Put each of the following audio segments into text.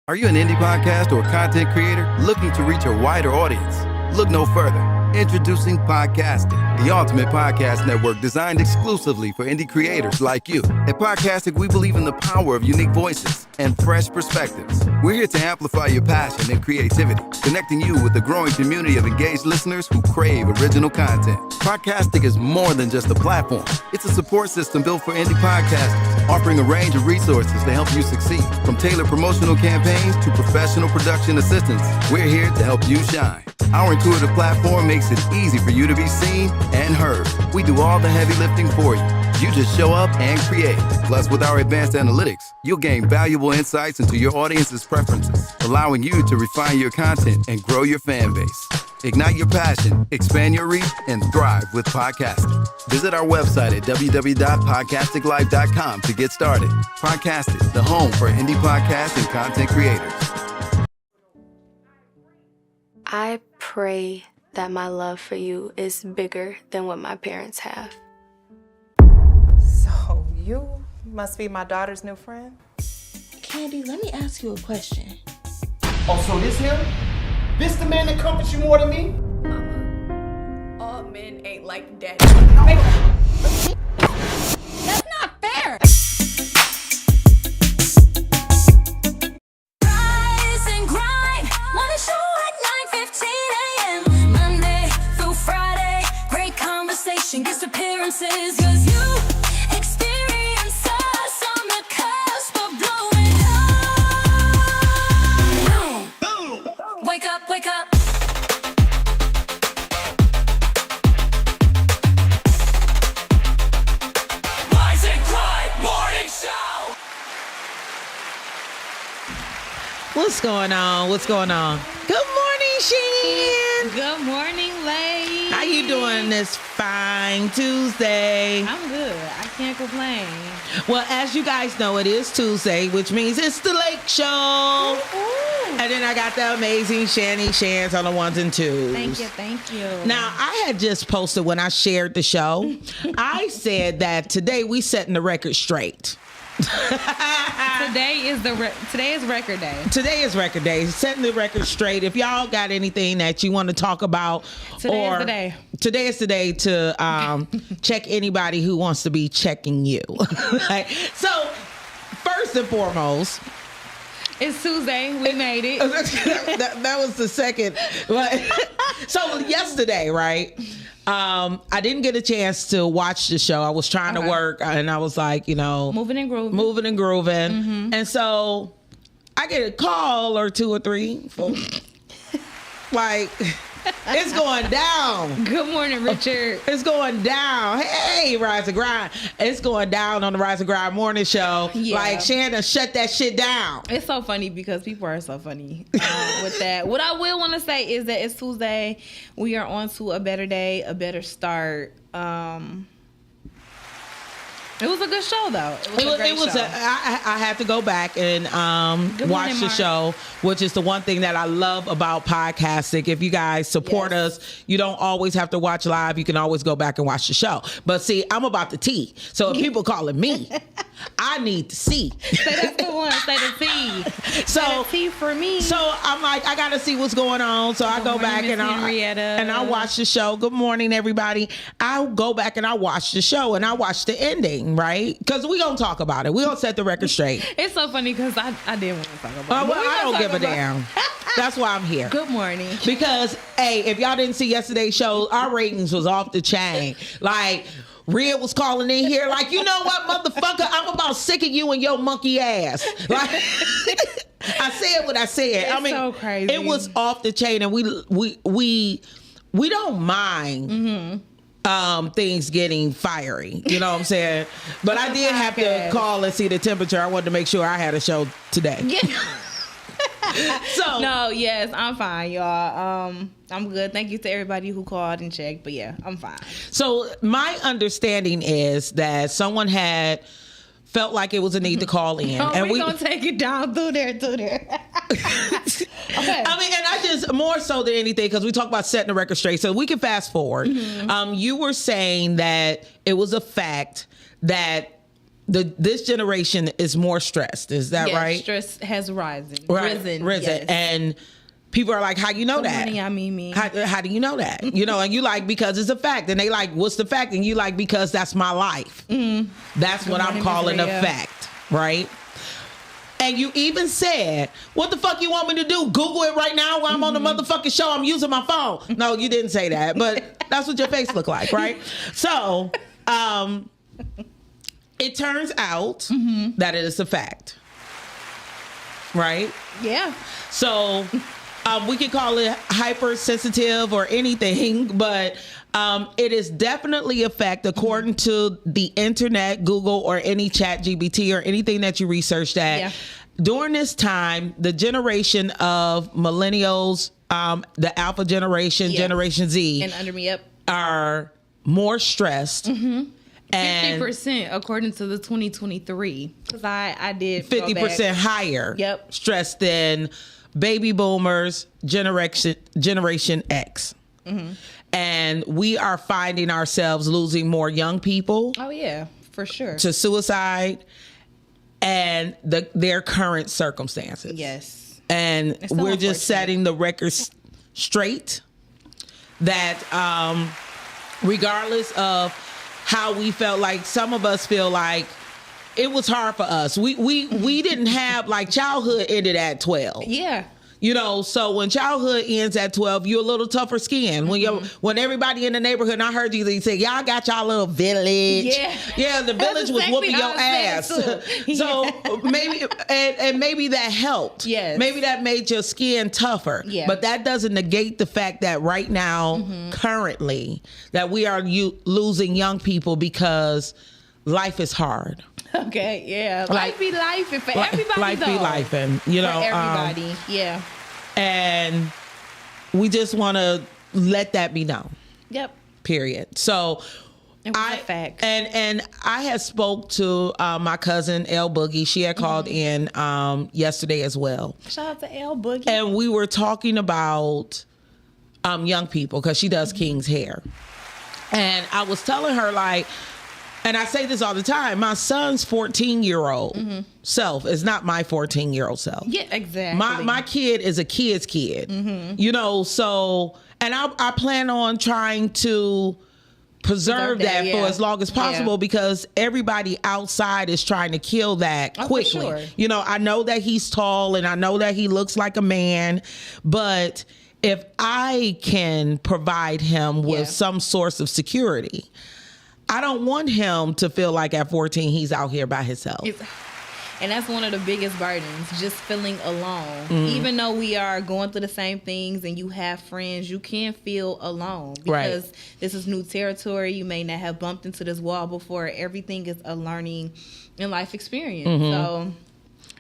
Are you an indie podcast or content creator looking to reach a wider audience? Look no further. Introducing Podcastic, the ultimate podcast network designed exclusively for indie creators like you. At Podcastic, we believe in the power of unique voices and fresh perspectives. We're here to amplify your passion and creativity, connecting you with a growing community of engaged listeners who crave original content. Podcastic is more than just a platform. It's a support system built for indie podcasters, offering a range of resources to help you succeed. From tailored promotional campaigns to professional production assistance, we're here to help you shine. Our intuitive platform makes it easy for you to be seen and heard. We do all the heavy lifting for you. You just show up and create. Plus, with our advanced analytics, you'll gain valuable insights into your audience's preferences, allowing you to refine your content and grow your fan base. Ignite your passion, expand your reach, and thrive with podcasting. Visit our website at www.podcasticlife.com to get started. Podcastic, the home for indie podcasts and content creators. I pray that my love for you is bigger than what my parents have. So you must be my daughter's new friend? Candy, let me ask you a question. Oh, so this him? This the man that comforts you more than me? Mama, all men ain't like daddy. That's not fair! Rise and grind, wanna show at 9:15 a.m. Monday through Friday, great conversation, guest appearances, 'cause you experience us on the cusp of blowing up. Boom. Wake up, wake up. Rise and grind morning show. What's going on? What's going on? Good morning, Shan. Good morning, ladies. How you doing this fine Tuesday? I'm good. I can't complain. Well, as you guys know, it is Tuesday, which means it's the Lake Show. Ooh. And then I got the amazing Shanny Shans on the ones and twos. Thank you, thank you. Now, I had just posted when I shared the show, I said that today we setting the record straight. Today is record day. Today is record day. Setting the record straight. If y'all got anything that you want to talk about, Today is the day. Today is the day to check anybody who wants to be checking you. Like, so, first and foremost, It's Tuesday. We made it. that was the second. So yesterday, right? I didn't get a chance to watch the show. I was trying to work, and I was like, Moving and grooving. Mm-hmm. And so I get a call or two or three. Like, it's going down. Good morning, Richard. It's going down. Hey, Rise and Grind. It's going down on the Rise and Grind morning show. Yeah. Like, Shannon, shut that shit down. It's so funny because people are so funny with that. What I will want to say is that it's Tuesday. We are on to a better day, a better start. It was a good show, though. It was a great show. I had to go back and watch the Mark. show, which is the one thing that I love about podcasting. If you guys support us, you don't always have to watch live. You can always go back and watch the show. But see, I'm about the tea. So if people calling me, I need to see. Say that's the one. Say the tea. So Say the tea for me. So I'm like, I got to see what's going on. So I go back and I watch the show. Good morning, everybody. I go back and I watch the show and I watch the ending, right? Because we gonna talk about it. We gonna set the record straight. It's so funny because I didn't want to talk about it. Well, I don't give a damn. That's why I'm here. Good morning. Because, hey, if y'all didn't see yesterday's show, our ratings was off the chain. Like, Rhea was calling in here like, you know what, motherfucker, I'm about sick of you and your monkey ass. Like, I said what I said. It's so crazy. It was off the chain, and we don't mind things getting fiery. You know what I'm saying? But I did have to call and see the temperature. I wanted to make sure I had a show today. Yeah. So no, yes, I'm fine, y'all. I'm good. Thank you to everybody who called and checked. But yeah, I'm fine. So my understanding is that someone had felt like it was a need to call in. Oh, and we're going to take it down through there. Okay. I mean, and I just, more so than anything, because we talk about setting the record straight, so we can fast forward. You were saying that it was a fact that this generation is more stressed. Is that Yes, right? Stress has risen. Risen. Yes. And people are like, how you know that? Money, I mean. How do you know that? You know, and you like, because it's a fact. And they like, what's the fact? And you like, because that's my life. That's what I'm calling a fact, right? And you even said, what the fuck you want me to do? Google it right now while I'm on the motherfucking show. I'm using my phone. No, you didn't say that, but that's what your face looked like, right? So, it turns out that it is a fact, right? Yeah. So we could call it hypersensitive or anything, but it is definitely a fact according to the internet, Google, or any chat GBT or anything that you researched that. Yeah. During this time, the generation of millennials, the alpha generation, Generation Z, And under me, yep. are more stressed. And 50% according to the 2023. Because I did 50% higher Yep. stress than baby boomers, Generation X. And we are finding ourselves losing more young people Oh yeah, for sure. to suicide and their current circumstances. Yes. And It's so we're unfortunate. just setting the record straight that regardless of how we felt, like some of us feel like it was hard for us. We didn't have, like, childhood ended at 12. Yeah. You know, so when childhood ends at 12, you're a little tougher skin. When everybody in the neighborhood, and I heard you say, y'all got y'all little village. Yeah. The village was exactly whooping your what I was ass. saying, too. So maybe, and maybe that helped. Yes. Maybe that made your skin tougher. Yeah. But that doesn't negate the fact that right now, currently, that we are losing young people because life is hard. Okay, yeah. Like- Life be life and for everybody Life though. be life, and you know, For everybody. Yeah. and we just want to let that be known. Yep. Period. So It was a fact. and I had spoke to my cousin L Boogie. She had called in yesterday as well, Shout out to L Boogie. and we were talking about young people because she does King's hair, and I was telling her, like, and I say this all the time, my son's 14-year-old self is not my 14-year-old self. Yeah, exactly. My kid is a kid's kid, you know, so, and I plan on trying to preserve that for yeah. as long as possible Yeah. because everybody outside is trying to kill that Oh, for quickly. sure. You know, I know that he's tall and I know that he looks like a man, but if I can provide him with Yeah. some source of security, I don't want him to feel like at 14 he's out here by himself. And that's one of the biggest burdens, just feeling alone. Even though we are going through the same things and you have friends, you can feel alone because Right. this is new territory. You may not have bumped into this wall before. Everything is a learning and life experience. So,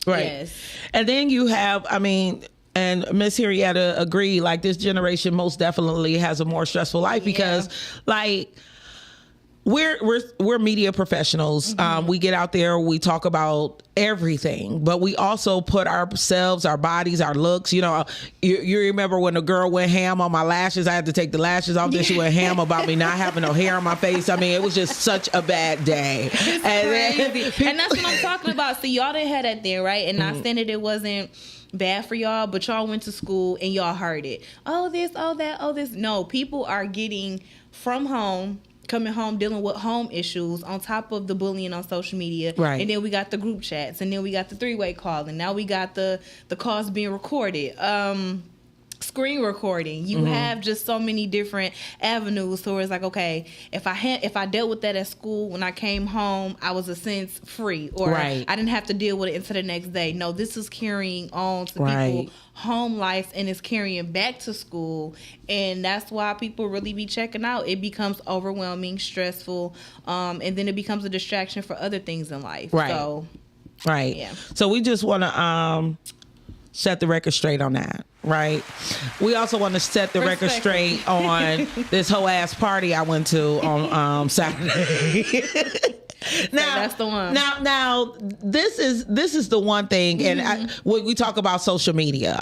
Right. yes. And then you have, I mean, and Miss Henrietta agreed, like this generation most definitely has a more stressful life because like we're media professionals. We get out there, we talk about everything, but we also put ourselves, our bodies, our looks. You know, you remember when a girl went ham on my lashes? I had to take the lashes off. Then she went ham about me not having no hair on my face. I mean, it was just such a bad day. It's crazy. And that's what I'm talking about. See, y'all didn't have that there, right? And not saying that it wasn't bad for y'all, but y'all went to school and y'all heard it. Oh, this, oh, that, oh, this. No, people are getting from home, coming home, dealing with home issues on top of the bullying on social media. Right. And then we got the group chats, and then we got the three-way call, and now we got the calls being recorded. Screen recording. You have just so many different avenues. So it's like, okay, if I dealt with that at school when I came home, I was a sense free, or Right. I didn't have to deal with it until the next day. No, this is carrying on to Right. people home life, and it's carrying back to school, and that's why people really be checking out. It becomes overwhelming, stressful, and then it becomes a distraction for other things in life. Right. So Right. Yeah. So we just want to set the record straight on that, right? We also want to set the record Respectfully. straight on this whole ass party I went to on Saturday. Now that's the one. Now, this is the one thing, and when we talk about social media,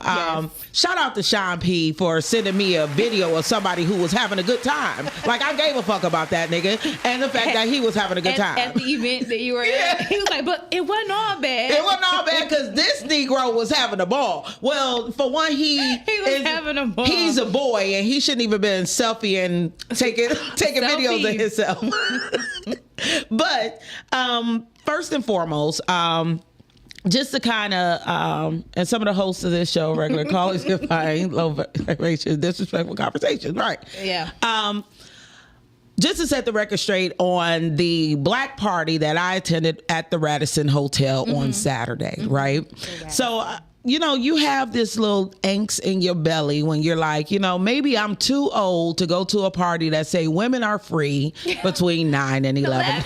shout out to Sean P for sending me a video of somebody who was having a good time. Like, I gave a fuck about that nigga and the fact that he was having a good time at the event that you were at. He was like, but it wasn't all bad. It wasn't all bad because this Negro was having a ball. Well, for one, he was having a ball. He's a boy, and he shouldn't even been selfie and taking videos of himself. But first and foremost, just to kind of, and some of the hosts of this show, regular callers, define low vibration, disrespectful conversations, right? Yeah. Just to set the record straight on the black party that I attended at the Radisson Hotel on Saturday, right? Okay. So, you know, you have this little angst in your belly when you're like, you know, maybe I'm too old to go to a party that say women are free between 9 and 11.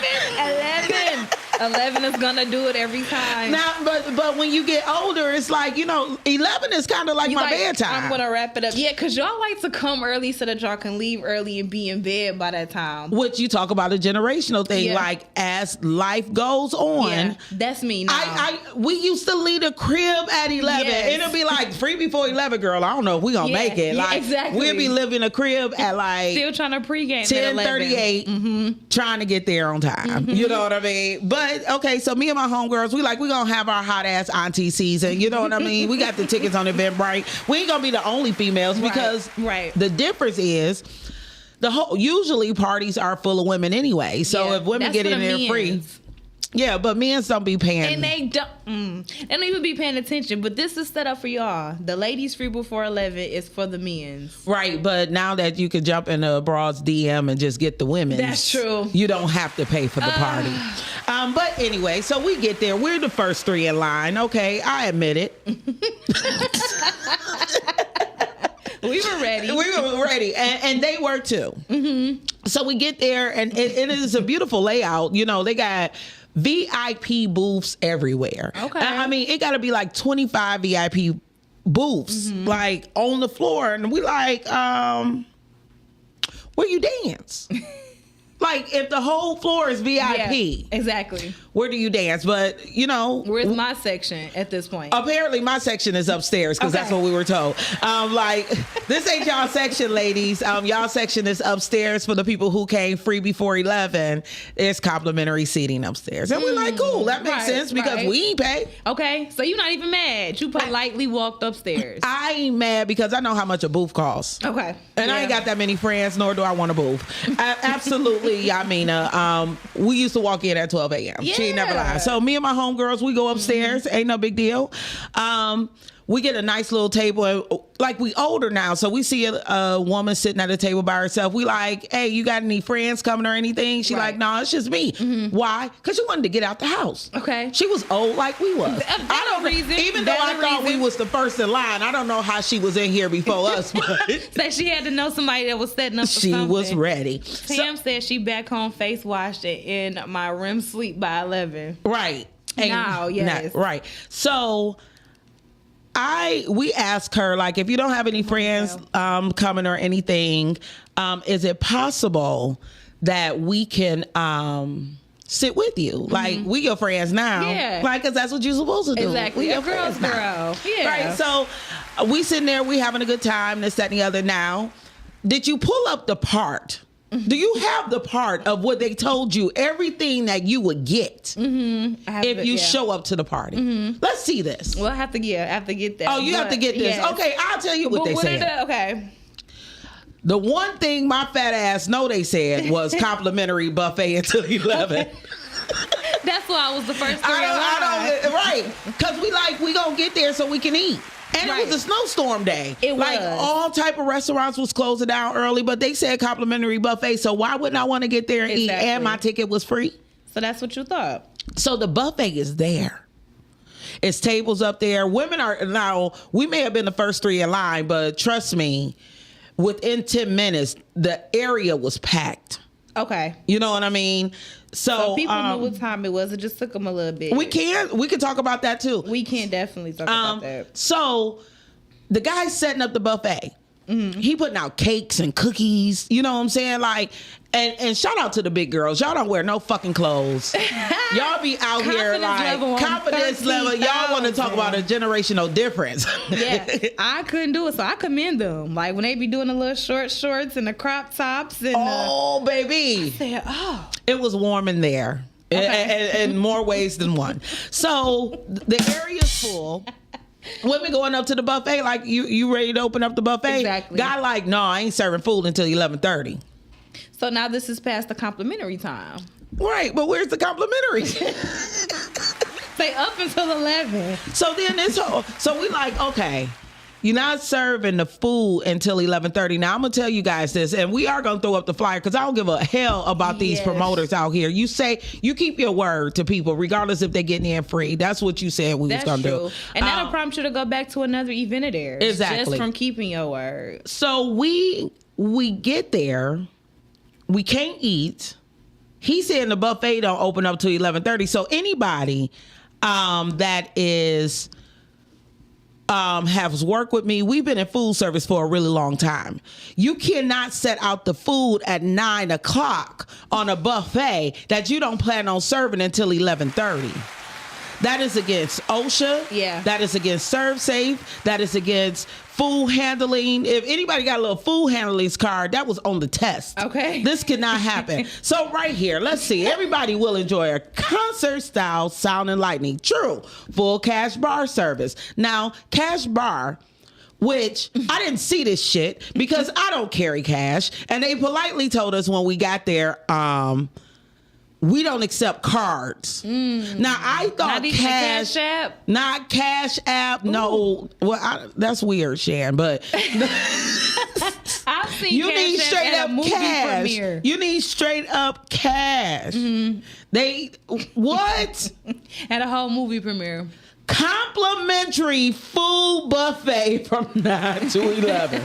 11 is gonna do it every time. Now, but when you get older, it's like, you know, 11 is kind of like my bedtime. I'm gonna wrap it up. Yeah, because y'all like to come early so that y'all can leave early and be in bed by that time. Which you talk about a generational thing. Yeah. Like, as life goes on. Yeah, that's me now. We used to leave the crib at 11. Yes. It'll be like free before 11, girl. I don't know if we gonna make it. Like, exactly. We'll be living a crib at like still trying to pregame 10:38, trying to get there on time. You know what I mean? But okay, so me and my homegirls, we gonna have our hot ass auntie season. You know what I mean? We got the tickets on Eventbrite. We ain't gonna be the only females because the difference is usually parties are full of women anyway. So if women get in there free. Yeah, but men don't be paying. And they don't even be paying attention. But this is set up for y'all. The ladies free before 11 is for the men's. Right, but now that you can jump in a broad's DM and just get the women's. That's true. You don't have to pay for the party. But anyway, so we get there. We're the first three in line. Okay, I admit it. We were ready. We were ready. And they were too. So we get there, and it is a beautiful layout. You know, they got VIP booths everywhere. Okay. I mean, it got to be like 25 VIP booths, like on the floor. And we like, where you dance? Like, if the whole floor is VIP. Yeah, exactly. Where do you dance? But, you know. Where's my section at this point? Apparently, my section is upstairs because that's what we were told. Like, this ain't y'all section, ladies. Y'all section is upstairs for the people who came free before 11. It's complimentary seating upstairs. And we're like, cool. That makes sense because we ain't pay. Okay. So you're not even mad. You politely walked upstairs. I ain't mad because I know how much a booth costs. Okay. And I ain't got that many friends, nor do I want a booth. Absolutely. Yamina, we used to walk in at 12 a.m. Yeah. She ain't never lied. So me and my homegirls, we go upstairs. Ain't no big deal. We get a nice little table. And, like, we older now, so we see a woman sitting at a table by herself. We like, hey, you got any friends coming or anything? She like, no, it's just me. Why? Because she wanted to get out the house. Okay. She was old like we was. I don't reason. Even though I thought we was the first in line, I don't know how she was in here before us. But so she had to know somebody that was setting up for something. She was ready. Sam said she back home face washed and in my REM sleep by 11. Right. Now, yes. Right. So we asked her, like, if you don't have any friends coming or anything, is it possible that we can sit with you? Like, we your friends now. Yeah. Like, because that's what you're supposed to do. Exactly. We a girl's girl. Yeah. Right. So we sitting there, we having a good time, this, that, and the other. Now, did you pull up the part? Do you have the part of what they told you, everything that you would get if you show up to the party? Let's see this. Well, I have to get that. Oh, you have to get this. Yes. Okay, I'll tell you what they said. Okay. The one thing my fat ass know they said was complimentary buffet until 11. That's why I was the first right. Because we gonna get there so we can eat. And it was a snowstorm day. It was. Like, all type of restaurants was closing down early, but they said complimentary buffet. So why wouldn't I want to get there and eat? And my ticket was free. So that's what you thought. So the buffet is there. It's tables up there. Women are, now, we may have been the first three in line, but trust me, within 10 minutes, the area was packed. Okay. You know what I mean? So people knew what time it was. It just took them a little bit. We can talk about that too. We can definitely talk about that. So the guy's setting up the buffet. he putting out cakes and cookies. You know what I'm saying? Like, and shout out to the big girls. Y'all don't wear no fucking clothes. Y'all be out here like confidence level. Y'all want to talk about a generational difference. Yeah, I couldn't do it, so I commend them. Like when they be doing the little short shorts and the crop tops. And oh, baby. I said, oh. It was warm in there. Okay. In more ways than one. So the area's full. Women going up to the buffet like, you ready to open up the buffet? Exactly. Guy like, no, I ain't serving food until 11:30. So now this is past the complimentary time. Right, but where's the complimentary? Say up until 11. So then so we like, okay, you're not serving the food until 11:30. Now I'm gonna tell you guys this, and we are gonna throw up the flyer because I don't give a hell about these promoters out here. You say you keep your word to people, regardless if they're getting in free. That's what you said we was gonna do. And that'll prompt you to go back to another event of theirs. Exactly. Just from keeping your word. So we get there, we can't eat. He said the buffet don't open up till 11:30. So anybody that is has worked with me, we've been in food service for a really long time. You cannot set out the food at 9 o'clock on a buffet that you don't plan on serving until 11:30. That is against OSHA. Yeah. That is against ServSafe. That is against food handling. If anybody got a little food handling card, that was on the test. Okay. This cannot happen. So right here, let's see. Everybody will enjoy a concert-style sound and lighting. True. Full cash bar service. Now, cash bar, which I didn't see this shit because I don't carry cash. And they politely told us when we got there, we don't accept cards. Now I thought Not even cash App? not Cash App. No, well that's weird, Shan. But I've seen you Cash need App straight at up a movie cash. premiere. You need straight up cash. They what? At a whole movie premiere. Complimentary food buffet from 9 to 11.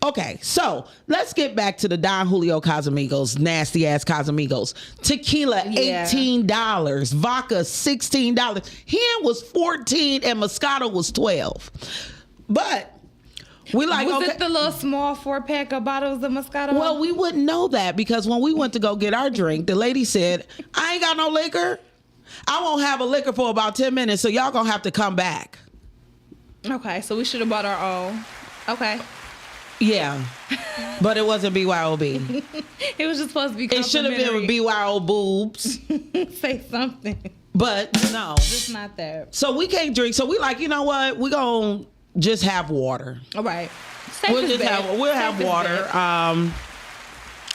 Okay, so let's get back to the Don Julio Casamigos, nasty ass Casamigos. Tequila, $18. Vodka, $16. Hen was $14 and Moscato was $12. But we like, was okay. it the little small 4-pack of bottles of Moscato? Well, we wouldn't know that because when we went to go get our drink, the lady said, I ain't got no liquor. I won't have a liquor for about 10 minutes, so y'all gonna have to come back. Okay, so we should have bought our own. Okay. Yeah, but it wasn't BYOB. It was just supposed to be It should have been with BYO boobs. Say something. But no. Just not that. So we can't drink. So we like, you know what? We're going to just have water. All right. We'll have water.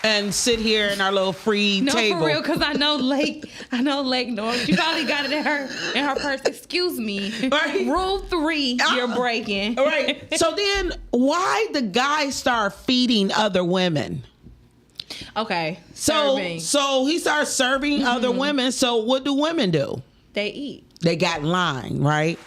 And sit here in our little free table. No, for real, because I know Lake knows. She probably got it in her purse. Excuse me. Right. Rule 3, you're breaking. All right. So then why the guy start feeding other women? Okay. So he starts serving other Mm-hmm. women. So what do women do? They eat. They got in line, right?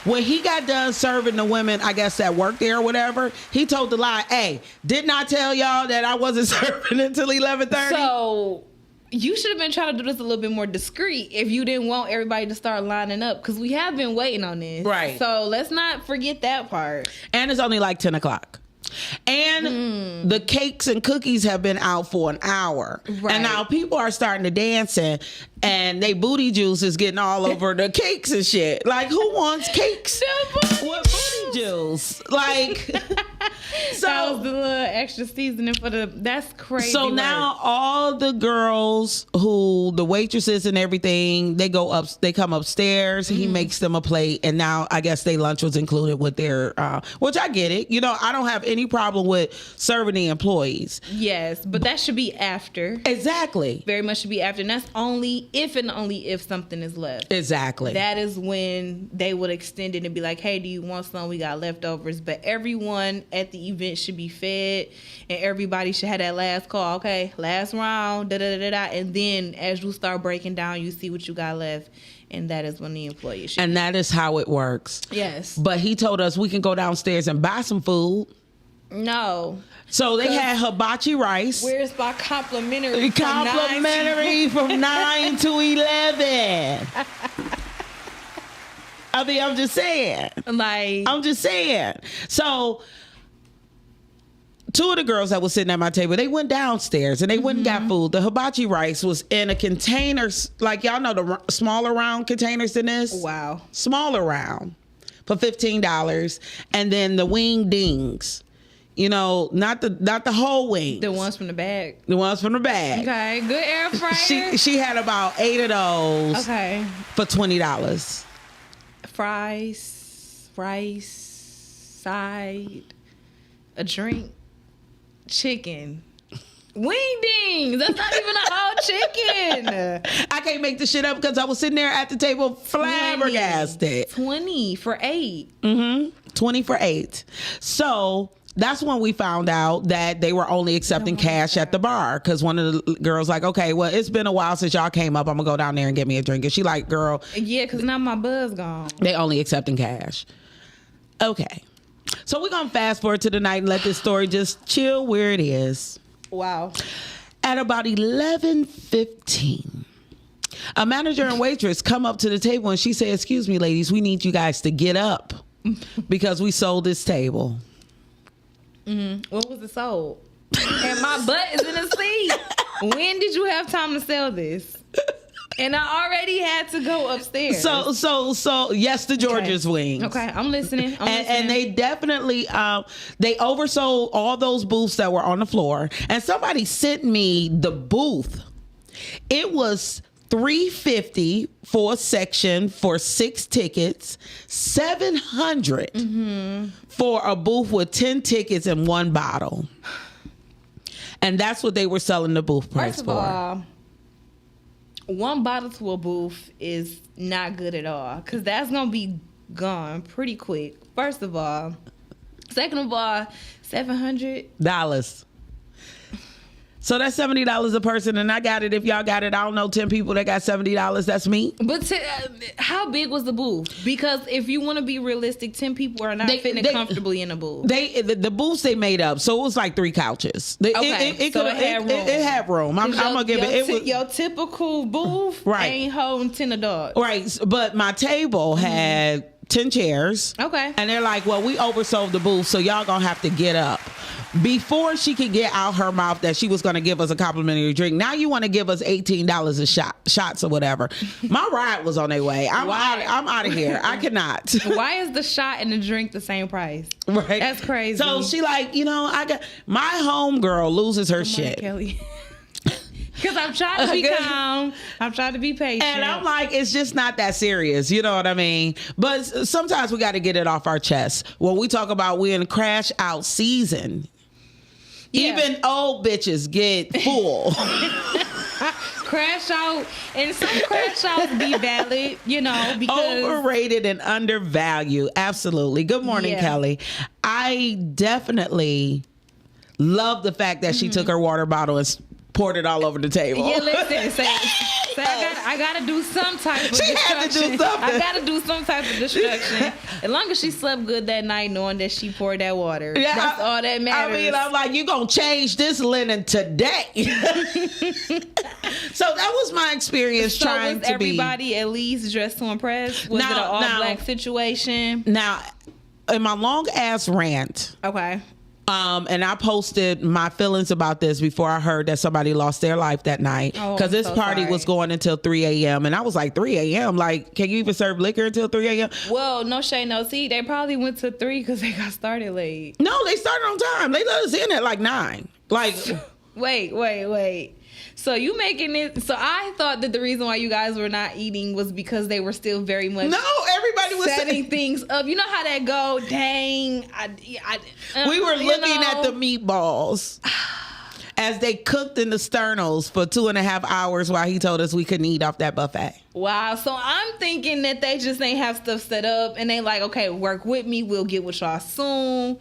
When he got done serving the women, I guess that worked there or whatever, he told the lie, hey, didn't I tell y'all that I wasn't serving until 11:30? So you should have been trying to do this a little bit more discreet if you didn't want everybody to start lining up, because we have been waiting on this. Right. So let's not forget that part. And it's only like 10 o'clock. And the cakes and cookies have been out for an hour. Right. And now people are starting to dance and they booty juice is getting all over the cakes and shit. Like, who wants cakes with booty juice? Like, so that was the little extra seasoning for that's crazy. So now all the girls the waitresses and everything, they come upstairs. He makes them a plate, and now I guess their lunch was included with their, which I get it. You know, I don't have any problem with serving the employees. Yes, but that should be after. Exactly. Very much should be after, and that's only if something is left. Exactly. That is when they would extend it and be like, hey, do you want some? We got leftovers. But everyone at the event should be fed, and everybody should have that last call. Okay, last round, da-da-da-da-da. And then as you start breaking down, you see what you got left. And that is when the employee should. And that is how it works. Yes. But he told us we can go downstairs and buy some food. No. So they had hibachi rice. Where's my complimentary? Complimentary from 9 to 11. I mean, I'm just saying. I'm just saying. So, two of the girls that was sitting at my table, they went downstairs and they went and got food. The hibachi rice was in a container, like y'all know the smaller round containers than this? Wow. Smaller round for $15. And then the wing dings. You know, not the whole wings. The ones from the bag. The ones from the bag. Okay, good air fryer. She had about 8 of those. Okay. For $20. Fries, rice, side, a drink, chicken. Wing dings. That's not even a whole chicken. I can't make this shit up because I was sitting there at the table flabbergasted. 20 for 8. 20 for 8. So that's when we found out that they were only accepting cash at the bar, because one of the girls like, okay, well, it's been a while since y'all came up. I'm gonna go down there and get me a drink. And she like, girl, yeah, because now my buzz gone. They only accepting cash. Okay, so we're gonna fast forward to the night and let this story just chill where it is. Wow. At about 11:15, a manager and waitress come up to the table and she said, excuse me, ladies, we need you guys to get up because we sold this table. What was it sold? And my butt is in a seat. When did you have time to sell this? And I already had to go upstairs. So yes, the George's wings. Okay, I'm listening. And they definitely they oversold all those booths that were on the floor. And somebody sent me the booth. It was $350 for a section for 6 tickets, $700 for a booth with 10 tickets and 1 bottle. And that's what they were selling the booth price for. First of all, 1 bottle to a booth is not good at all, because that's going to be gone pretty quick. First of all. Second of all, $700. So that's $70 a person, and I got it. If y'all got it, I don't know, 10 people that got $70. That's me. But how big was the booth? Because if you want to be realistic, 10 people are not fitting comfortably in a booth. The booths they made up, so it was like 3 couches. It had room. I'm gonna give it. Your typical booth ain't holding 10 adults. Right, but my table had 10 chairs. Okay. And they're like, well, we oversold the booth, so y'all gonna have to get up. Before she could get out her mouth that she was going to give us a complimentary drink, now you want to give us $18 a shots or whatever. My ride was on their way. I'm out of here. I cannot. Why is the shot and the drink the same price? Right. That's crazy. So she like, I got my homegirl loses her shit. Kelly. Because I'm trying to be calm. I'm trying to be patient. And I'm like, it's just not that serious. You know what I mean? But sometimes we got to get it off our chest. When we talk about we're in crash out season, even old bitches get full. Crash out, and some crash outs be valid, because overrated and undervalued. Absolutely. Good morning, Kelly. I definitely love the fact that she took her water bottle and poured it all over the table. Yeah, listen, say I gotta do some type of destruction. Had to do something. I gotta do some type of destruction. As long as she slept good that night, knowing that she poured that water, that's all that matters. I mean, I'm like, you gonna change this linen today? So that was my experience trying to be. Everybody at least dressed to impress? Was it an all-black situation? Now, in my long ass rant, okay. And I posted my feelings about this before I heard that somebody lost their life that night, because this party was going until 3 a.m. And I was like, 3 a.m.? Like, can you even serve liquor until 3 a.m.? Well, no shade, no tea. They probably went to 3 because they got started late. No, they started on time. They let us in at like 9. Like, wait. So you making it? So I thought that the reason why you guys were not eating was because they were still very much. No, everybody was setting things up. You know how that go? Dang, we were looking at the meatballs as they cooked in the sternos for 2.5 hours while he told us we couldn't eat off that buffet. Wow. So I'm thinking that they just ain't have stuff set up, and they like, okay, work with me. We'll get with y'all soon.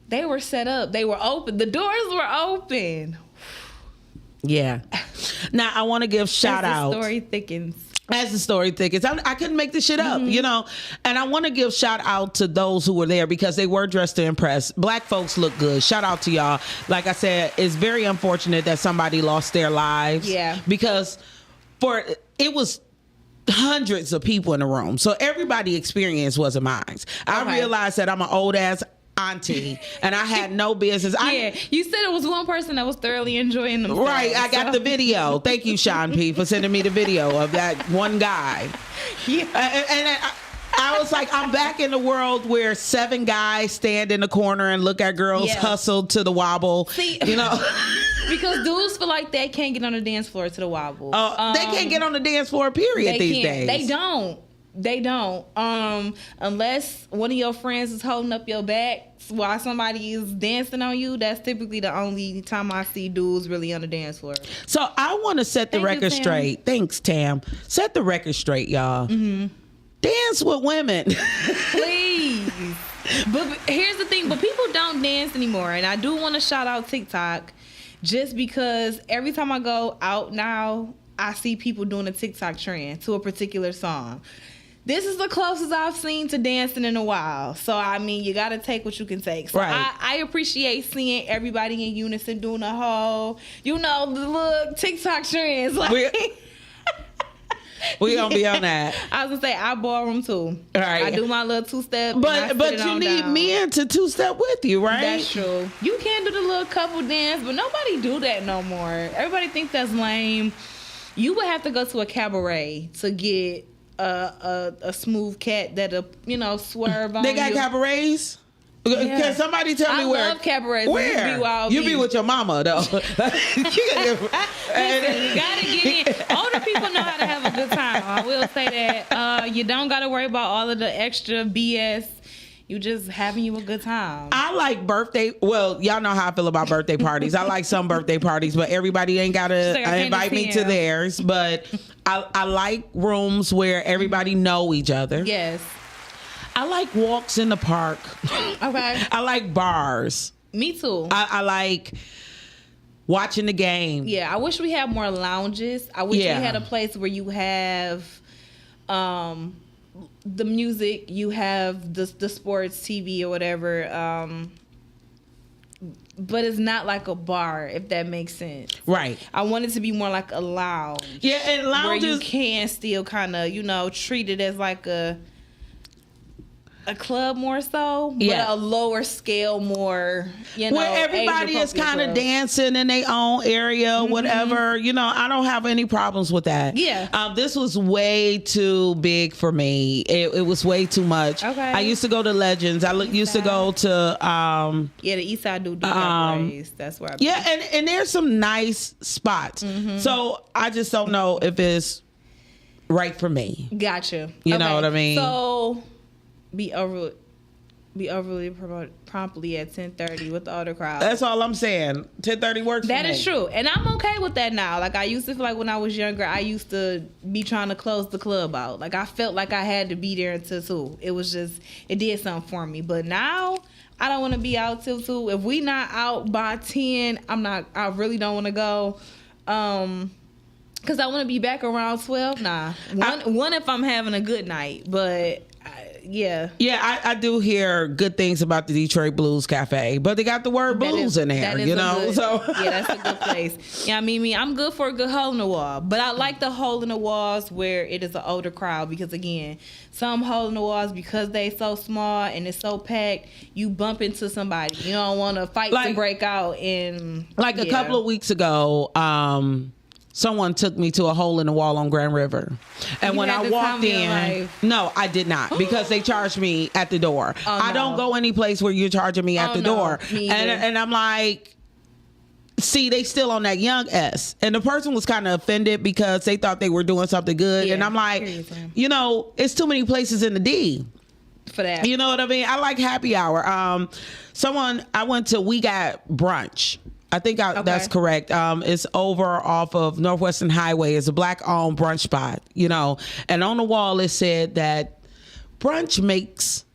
They were set up. They were open. The doors were open. Yeah. Now I want to give shout out. As the story thickens. I couldn't make this shit up, And I want to give shout out to those who were there because they were dressed to impress. Black folks look good. Shout out to y'all. Like I said, it's very unfortunate that somebody lost their lives. Yeah. Because it was hundreds of people in the room. So everybody experience wasn't mine. I realized that I'm an old ass auntie and I had no business. You said it was one person that was thoroughly enjoying themselves. Right, I got the video. Thank you, Sean P, for sending me the video of that one guy. Yeah. And I was like, I'm back in the world where 7 guys stand in the corner and look at girls hustle to the wobble. See, you know, because dudes feel like they can't get on the dance floor to the wobble. They can't get on the dance floor, period, these days. They don't. Unless one of your friends is holding up your back while somebody is dancing on you. That's typically the only time I see dudes really on the dance floor. So I want to set the record straight. Thanks, Tam. Set the record straight, y'all. Mm-hmm. Dance with women. Please. But here's the thing. But people don't dance anymore. And I do want to shout out TikTok just because every time I go out now, I see people doing a TikTok trend to a particular song. This is the closest I've seen to dancing in a while. So, I mean, you got to take what you can take. So, right. I appreciate seeing everybody in unison doing a whole, the little TikTok trends. Like, we gonna be on that. I was gonna say I ballroom too. All right. I do my little 2-step. But you need men to 2-step with you, right? That's true. You can do the little couple dance, but nobody do that no more. Everybody thinks that's lame. You would have to go to a cabaret to get a smooth cat that'll swerve on you. They got cabarets. Yeah. Can somebody tell me where? I love cabarets. Where? You be with your mama though. Listen, you gotta get in. Older people know how to have a good time. I will say that. You don't gotta worry about all of the extra BS. You just having you a good time. I like birthday. Well, y'all know how I feel about birthday parties. I like some birthday parties, but everybody ain't gotta invite me to theirs. But I like rooms where everybody know each other. Yes. I like walks in the park. Okay. I like bars. Me too. I like watching the game. Yeah, I wish we had more lounges. I wish we had a place where you have the music, you have the sports TV or whatever. But it's not like a bar, if that makes sense. Right. I want it to be more like a lounge. Yeah, and lounges where you can still kind of, treat it as like a club more so, but a lower scale more, where everybody is kind of dancing in their own area, whatever. I don't have any problems with that. Yeah. This was way too big for me. It was way too much. Okay. I used to go to Legends. I used to go to the East Side do cabarets. That's where and there's some nice spots. So I just don't know if it's right for me. Gotcha. You know what I mean? So be overly promptly at 10:30 with the older crowd. That's all I'm saying. 10:30 works for me. That is true. And I'm okay with that now. Like, I used to feel like when I was younger, I used to be trying to close the club out. Like, I felt like I had to be there until 2. It was just, it did something for me. But now, I don't want to be out till 2. If we not out by 10, I really don't want to go. Because I want to be back around 12. Nah. One if I'm having a good night. But yeah. Yeah, I do hear good things about the Detroit Blues Cafe, but they got the word blues in there, so yeah, that's a good place. Yeah, I'm good for a good hole in the wall, but I like the hole in the walls where it is an older crowd, because again, some hole in the walls, because they so small and it's so packed, you bump into somebody. You don't want to fight to break out. And a couple of weeks ago, someone took me to a hole in the wall on Grand River. And when I walked in, no, I did not, because they charged me at the door. I don't go any place where you're charging me at the door. And I'm like, see, they still on that young S. And the person was kind of offended because they thought they were doing something good. And I'm like, it's too many places in the D for that. You know what I mean? I like happy hour. I went to We Got Brunch. I think that's correct. It's over off of Northwestern Highway. It's a Black-owned brunch spot, And on the wall it said that brunch makes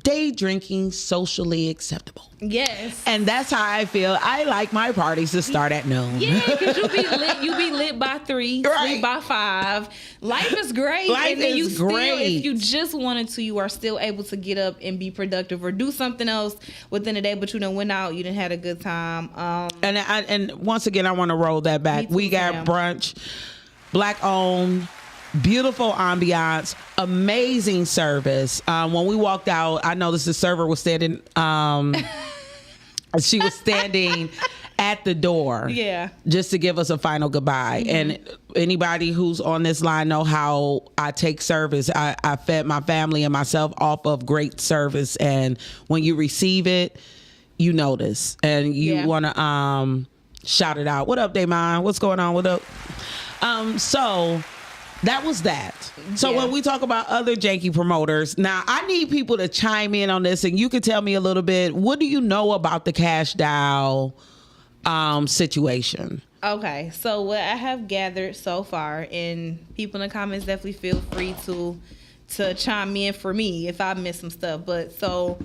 day drinking socially acceptable. Yes. And that's how I feel. I like my parties to start at noon. Yeah, because you be lit by 3, sleep by 5. Life is great. Life is great. If you just wanted to, you are still able to get up and be productive or do something else within the day, but you done went out, you done had a good time. And once again, I want to roll that back. We Got Brunch, Black owned, Beautiful ambiance, amazing service. When we walked out, I noticed the server was standing. She was standing at the door, just to give us a final goodbye. And anybody who's on this line know how I take service. I fed my family and myself off of great service, and when you receive it, you notice and you want to shout it out. What up, Damon? What's going on? What up? So that was that. So when we talk about other janky promoters, now I need people to chime in on this, and you can tell me a little bit. What do you know about the Cash Doll situation? Okay, so what I have gathered so far, and people in the comments definitely feel free to chime in for me if I miss some stuff. But so,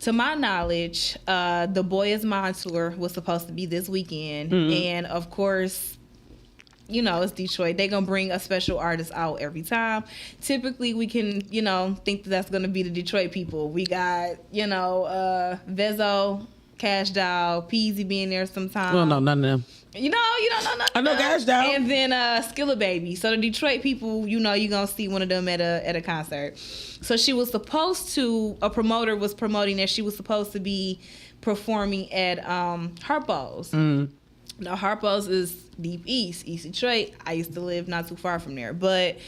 to my knowledge, the Boy Is Mine tour was supposed to be this weekend, and of course, you know, it's Detroit. They're going to bring a special artist out every time. Typically, we can, you know, think that that's going to be the Detroit people. We got, you know, Vezzo, Cash Doll, Peasy being there sometime. Well, no, none of them. You don't know none. I know Cash Doll. And then Skilla Baby. So the Detroit people, you know, you're going to see one of them at a concert. So she was supposed to, a promoter was promoting that she was supposed to be performing at Harpo's. Now, Harpo's is deep East Detroit. I used to live not too far from there. But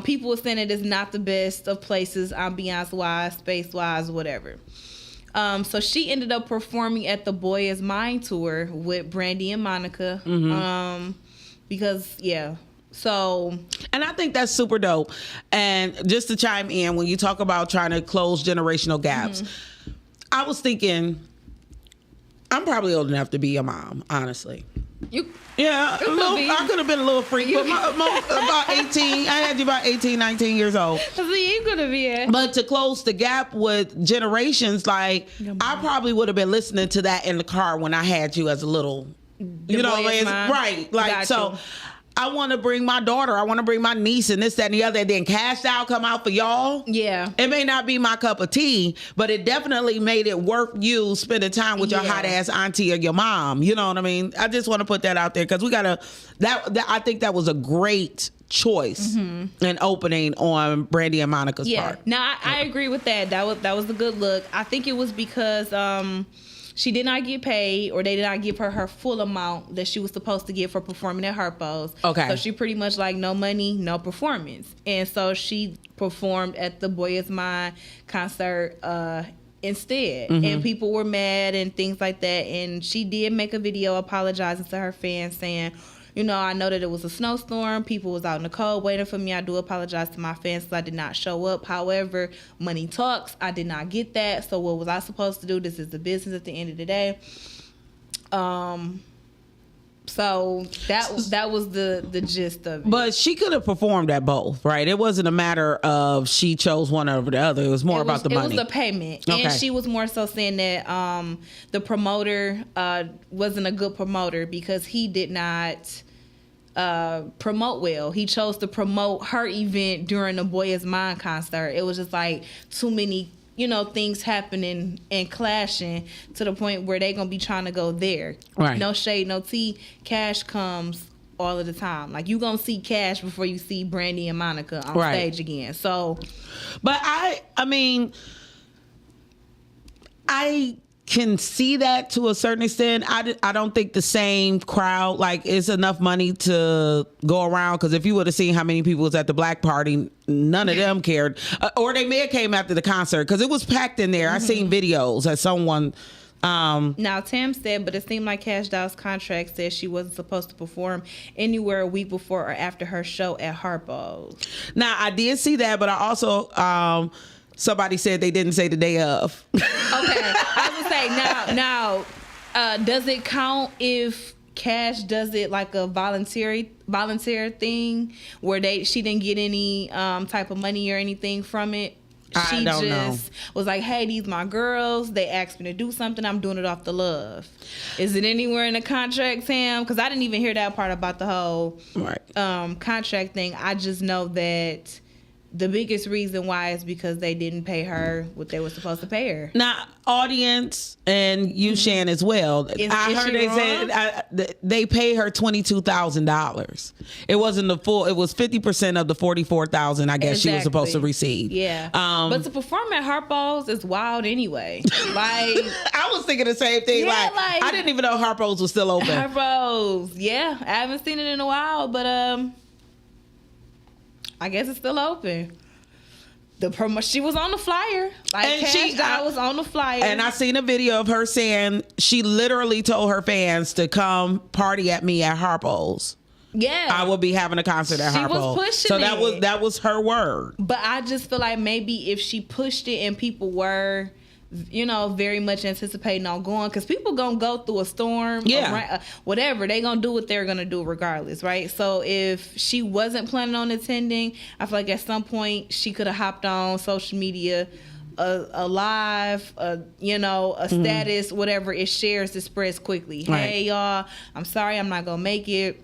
people were saying it is not the best of places, ambiance-wise, space-wise, whatever. So she ended up performing at the Boy Is Mine tour with Brandy and Monica. Because, so... And I think that's super dope. And just to chime in, when you talk about trying to close generational gaps, I was thinking... I'm probably old enough to be a mom, honestly. I could have been a little freak, but about 18. I had you about 18, 19 years old. So you could have been. But to close the gap with generations, like, I probably would have been listening to that in the car when I had you as a little, you know, right? Like, so I want to bring my daughter, I want to bring my niece and this, that, and the other, and then Cash Doll come out for y'all. Yeah. It may not be my cup of tea, but it definitely made it worth you spending time with your hot ass auntie or your mom. You know what I mean? I just want to put that out there because we gotta. I think that was a great choice and opening on Brandy and Monica's part. No, I agree with that. That was a good look. I think it was because she did not get paid, or they did not give her full amount that she was supposed to get for performing at Harpo's. Okay. So she pretty much like, no money, no performance. And so she performed at the Boy Is Mine concert instead. And people were mad and things like that. And she did make a video apologizing to her fans, saying, you know, I know that it was a snowstorm. People was out in the cold waiting for me. I do apologize to my fans because I did not show up. However, money talks. I did not get that. So what was I supposed to do? This is the business at the end of the day. So that was the gist of it. But she could have performed at both, right? It wasn't a matter of she chose one over the other. It was more about the money. It was the payment. Okay. And she was more so saying that the promoter wasn't a good promoter because he did not promote well. He chose to promote her event during the Boy Is Mine concert. It was just like too many, you know, things happening and clashing to the point where they're gonna be trying to go there. Right. No shade, no tea. Cash comes all of the time. Like, you gonna see Cash before you see Brandy and Monica on stage again. So, but I mean, I can see that to a certain extent. I don't think the same crowd, like, it's enough money to go around, because if you would have seen how many people was at the black party, none of them cared. Or they may have came after the concert, because it was packed in there. I seen videos as someone... now, Tam said, but it seemed like Cash Doll's contract said she wasn't supposed to perform anywhere a week before or after her show at Harpo's. Now, I did see that, but I also... somebody said they didn't say the day of. Okay, I was gonna say now, does it count if Cash does it like a volunteer thing where she didn't get any type of money or anything from it? I don't know. Was like, hey, these my girls. They asked me to do something. I'm doing it off the love. Is it anywhere in the contract, Sam? Because I didn't even hear that part about the whole contract thing. I just know that the biggest reason why is because they didn't pay her what they were supposed to pay her. Now, audience and you, Shan, as well. I heard they said they paid her $22,000. It wasn't the full. It was 50% of the $44,000. I guess she was supposed to receive. Yeah, but to perform at Harpo's is wild anyway. Like I was thinking the same thing. Yeah, like I didn't even know Harpo's was still open. Harpo's, yeah, I haven't seen it in a while, but I guess it's still open. She was on the flyer. Like, and Cash Doll was on the flyer. And I seen a video of her saying she literally told her fans to come party at me at Harpo's. Yeah, I will be having a concert at Harpo's. She was pushing so it. that was her word. But I just feel like maybe if she pushed it and people were, very much anticipating on going, because people gonna go through a storm, whatever, they gonna do what they're gonna do regardless, right? So if she wasn't planning on attending, I feel like at some point she could have hopped on social media, a live, a status, whatever it shares, it spreads quickly. Right. Hey y'all, I'm sorry I'm not gonna make it.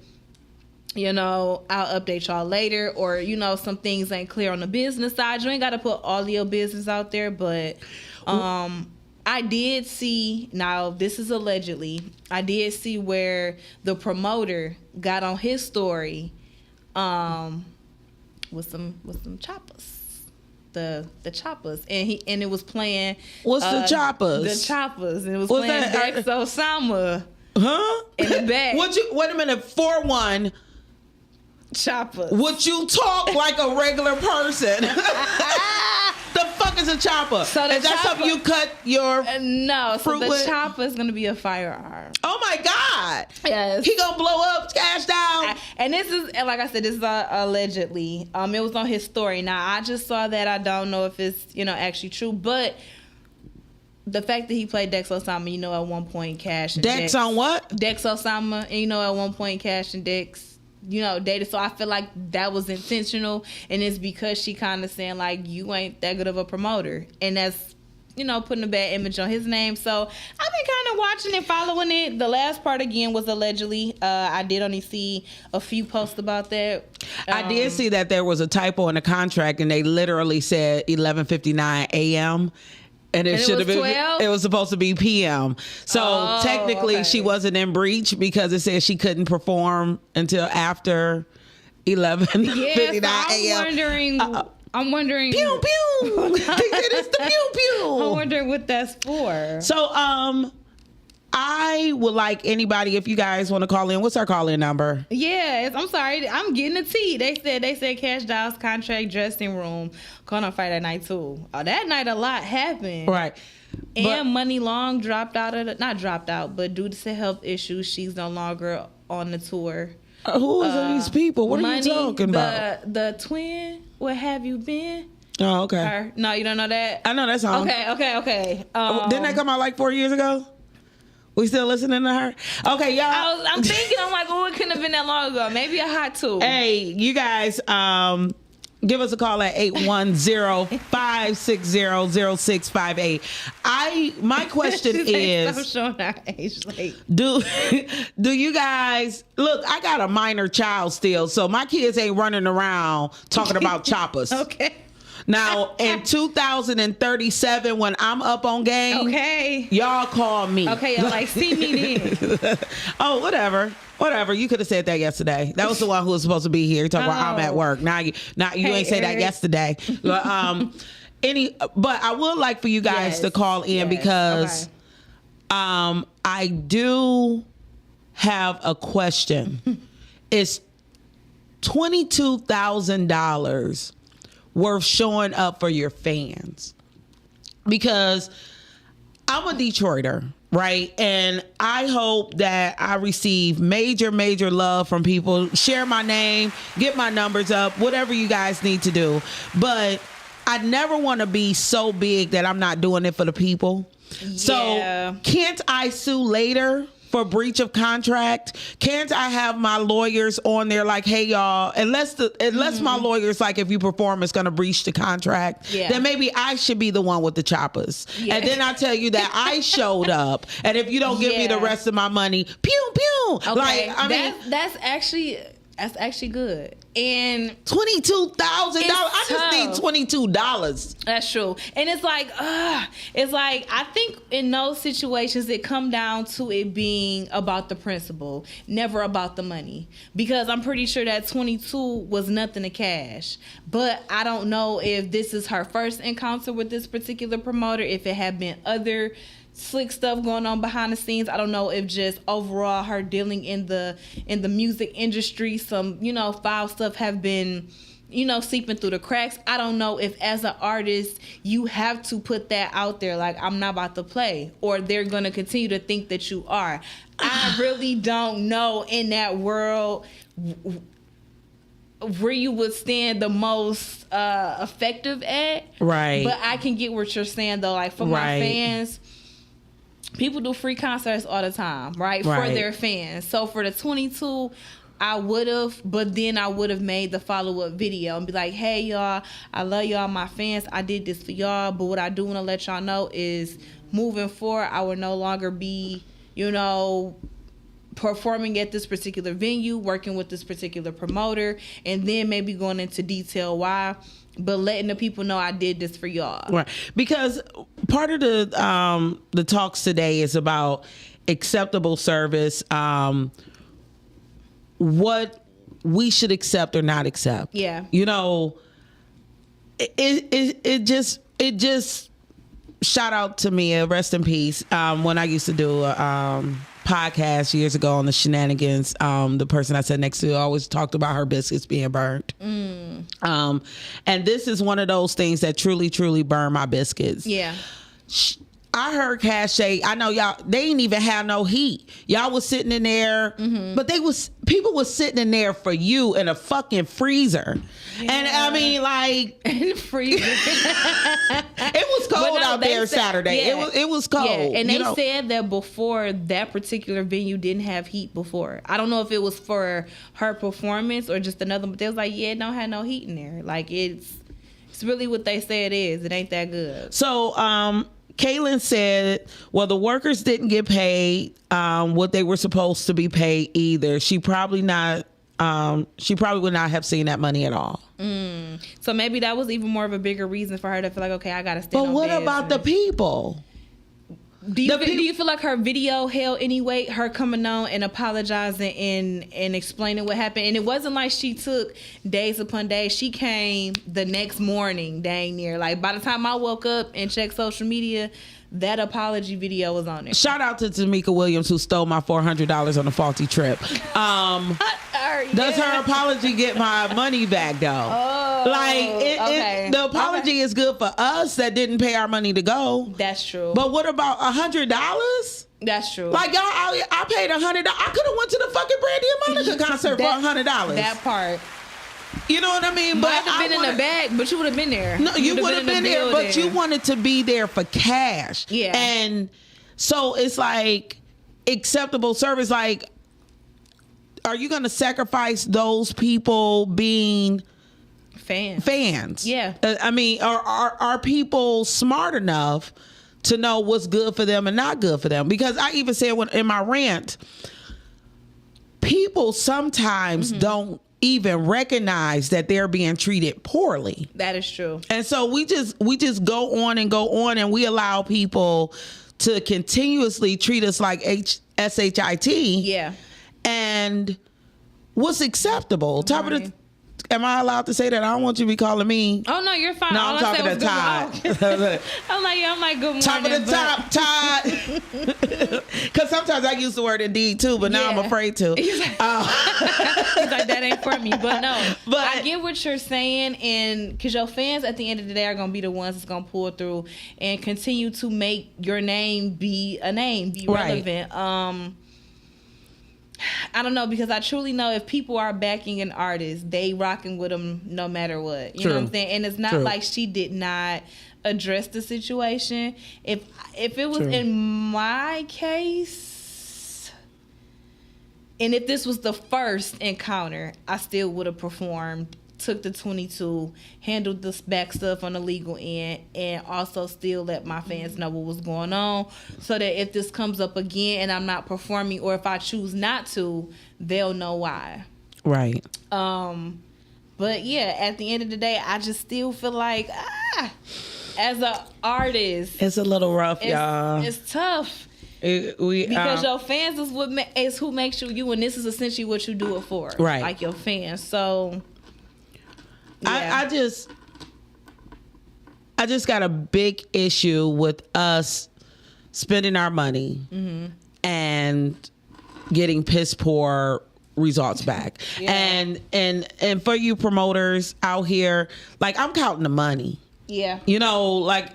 I'll update y'all later, or some things ain't clear on the business side. You ain't got to put all your business out there, but I did see, now this is allegedly, I did see where the promoter got on his story with some choppers. The choppers, and it was playing. What's the choppers? The choppers, and it was playing Dex Osama. Huh? In the back. Wait a minute, 4-1. Choppers. Would you talk like a regular person? The fuck is a chopper? So is that something you cut your no? So the with? chopper is gonna be a firearm. Oh my god! Yes, he gonna blow up Cash Doll. And this is, like I said, this is allegedly. It was on his story. Now I just saw that. I don't know if it's actually true, but the fact that he played Dex Osama, at one point Cash and Dex on what? Dex Osama, and at one point Cash and Dex, dated. So I feel like that was intentional, and it's because she kind of saying like, you ain't that good of a promoter, and that's putting a bad image on his name. So I've been kind of watching and following it. The last part again was allegedly. I did only see a few posts about that. I did see that there was a typo in the contract, and they literally said 11:59 a.m. And it should have been. 12? It was supposed to be PM. So technically, she wasn't in breach because it said she couldn't perform until after 11:59 a.m. I'm wondering. Pew pew. They said it's the pew pew. I'm wondering what that's for. So I would like anybody, if you guys want to call in. What's our call-in number? Yeah, I'm sorry. I'm getting a tea. They said Cash Doll's contract dressing room going on Friday night too. Oh, that night a lot happened. Right. And Money Long dropped out not dropped out, but due to health issues, she's no longer on the tour. Who are these people? What are you talking about? The twin. Where have you been? Oh, okay. Her. No, you don't know that? I know that song. Okay. Didn't that come out like 4 years ago? We still listening to her? Okay, y'all. I'm thinking, I'm like, it couldn't have been that long ago. Maybe a hot two. Hey, you guys, give us a call at 810-560-0658. My question is, I'm showing our age late. do you guys look? I got a minor child still, so my kids ain't running around talking about choppers. Okay. Now, in 2037, when I'm up on game, okay, y'all call me. Okay, y'all like, see me then. Oh, whatever. You could have said that yesterday. That was the one who was supposed to be here. Talking about I'm at work. Now you ain't say that yesterday. But I would like for you guys to call in because I do have a question. It's $22,000 worth showing up for your fans, because I'm a Detroiter, right? And I hope that I receive major love from people. Share my name, get my numbers up, whatever you guys need to do. But I never want to be so big that I'm not doing it for the people. Yeah. So can't I sue later for breach of contract? Can't I have my lawyers on there like, hey y'all, unless my lawyer's like, if you perform, it's gonna breach the contract, then maybe I should be the one with the choppers. Yeah. And then I tell you that I showed up, and if you don't give me the rest of my money, pew pew. Okay. Like, I mean, that's actually good. And $22,000. I just $22. That's true. And it's like I think in those situations it come down to it being about the principle, never about the money. Because I'm pretty sure that 22 was nothing to cash. But I don't know if this is her first encounter with this particular promoter, if it had been other slick stuff going on behind the scenes. I don't know if just overall her dealing in the music industry, some, foul stuff have been, seeping through the cracks. I don't know if as an artist you have to put that out there, like, I'm not about to play, or they're going to continue to think that you are. I really don't know in that world where you would stand the most effective at. Right. But I can get what you're saying, though. Like, for my fans, people do free concerts all the time, right? For their fans. So for the 22, I would have, but then I would have made the follow-up video and be like, hey, y'all, I love y'all, my fans. I did this for y'all, but what I do want to let y'all know is moving forward, I will no longer be, performing at this particular venue, working with this particular promoter, and then maybe going into detail why, but letting the people know I did this for y'all. Right. Because part of the talks today is about acceptable service, what we should accept or not accept. Yeah. It just shout out to Mia, rest in peace. When I used to do a podcast years ago on the Shenanigans, the person I sat next to always talked about her biscuits being burnt. And this is one of those things that truly, truly burn my biscuits. Yeah. I heard Cash say, I know y'all, they ain't even have no heat. Y'all was sitting in there, but people was sitting in there for you in a fucking freezer. Yeah. And I mean, like, in the freezer. It was cold out there Saturday. Yeah. It was cold. Yeah. And they said that before that particular venue didn't have heat before. I don't know if it was for her performance or just another, but they was like, yeah, it don't have no heat in there. Like, it's really what they say it is. It ain't that good. So, Kaylin said, well, the workers didn't get paid what they were supposed to be paid either. She probably would not have seen that money at all. So maybe that was even more of a bigger reason for her to feel like, okay, I got to stand on But what business. about the people? Do you feel like her video held any weight, her coming on and apologizing and explaining what happened? And it wasn't like she took days upon days. She came the next morning, dang near. Like, by the time I woke up and checked social media, that apology video was on there. Shout out to Tamika Williams, who stole my $400 on a faulty trip. Does her apology get my money back, though? The apology is good for us that didn't pay our money to go. That's true. But what about $100? That's true. Like, y'all, I paid $100. I could have went to the fucking Brandy and Monica concert for $100. That part. You know what I mean? Might have been in the bag, but you would have been there. No, you would have been there, but you wanted to be there for cash. Yeah. And so it's like acceptable service. Like, are you going to sacrifice those people being fans? Yeah. I mean, are people smart enough to know what's good for them and not good for them? Because I even said in my rant, people sometimes don't even recognize that they're being treated poorly. That is true. And so we just go on and we allow people to continuously treat us like SHIT. Yeah. And what's acceptable? Top of the, am I allowed to say that? I don't want you to be calling me. Oh no, you're fine. No, All I'm I talking said to Todd. I'm like, good morning. Top of the top, Todd. Because sometimes I use the word indeed too, but now I'm afraid to. He's like, that ain't for me. But no, but I get what you're saying, and because your fans at the end of the day are gonna be the ones that's gonna pull through and continue to make your name be a name, be relevant. I don't know, because I truly know if people are backing an artist, they rocking with them no matter what. You know what I'm saying? And it's not like she did not address the situation. If it was in my case, and if this was the first encounter, I still would have performed, took the 22, handled this back stuff on the legal end, and also still let my fans know what was going on, so that if this comes up again and I'm not performing, or if I choose not to, they'll know why. Right. But But yeah, at the end of the day, I just still feel like as an artist, It's a little rough, y'all. it's tough. Because Your fans is who makes you, and this is essentially what you do it for, Right. Like your fans. So, yeah. I just got a big issue with us spending our money and getting piss poor results back. Yeah. And for you promoters out here, like, I'm counting the money. Yeah. You know, like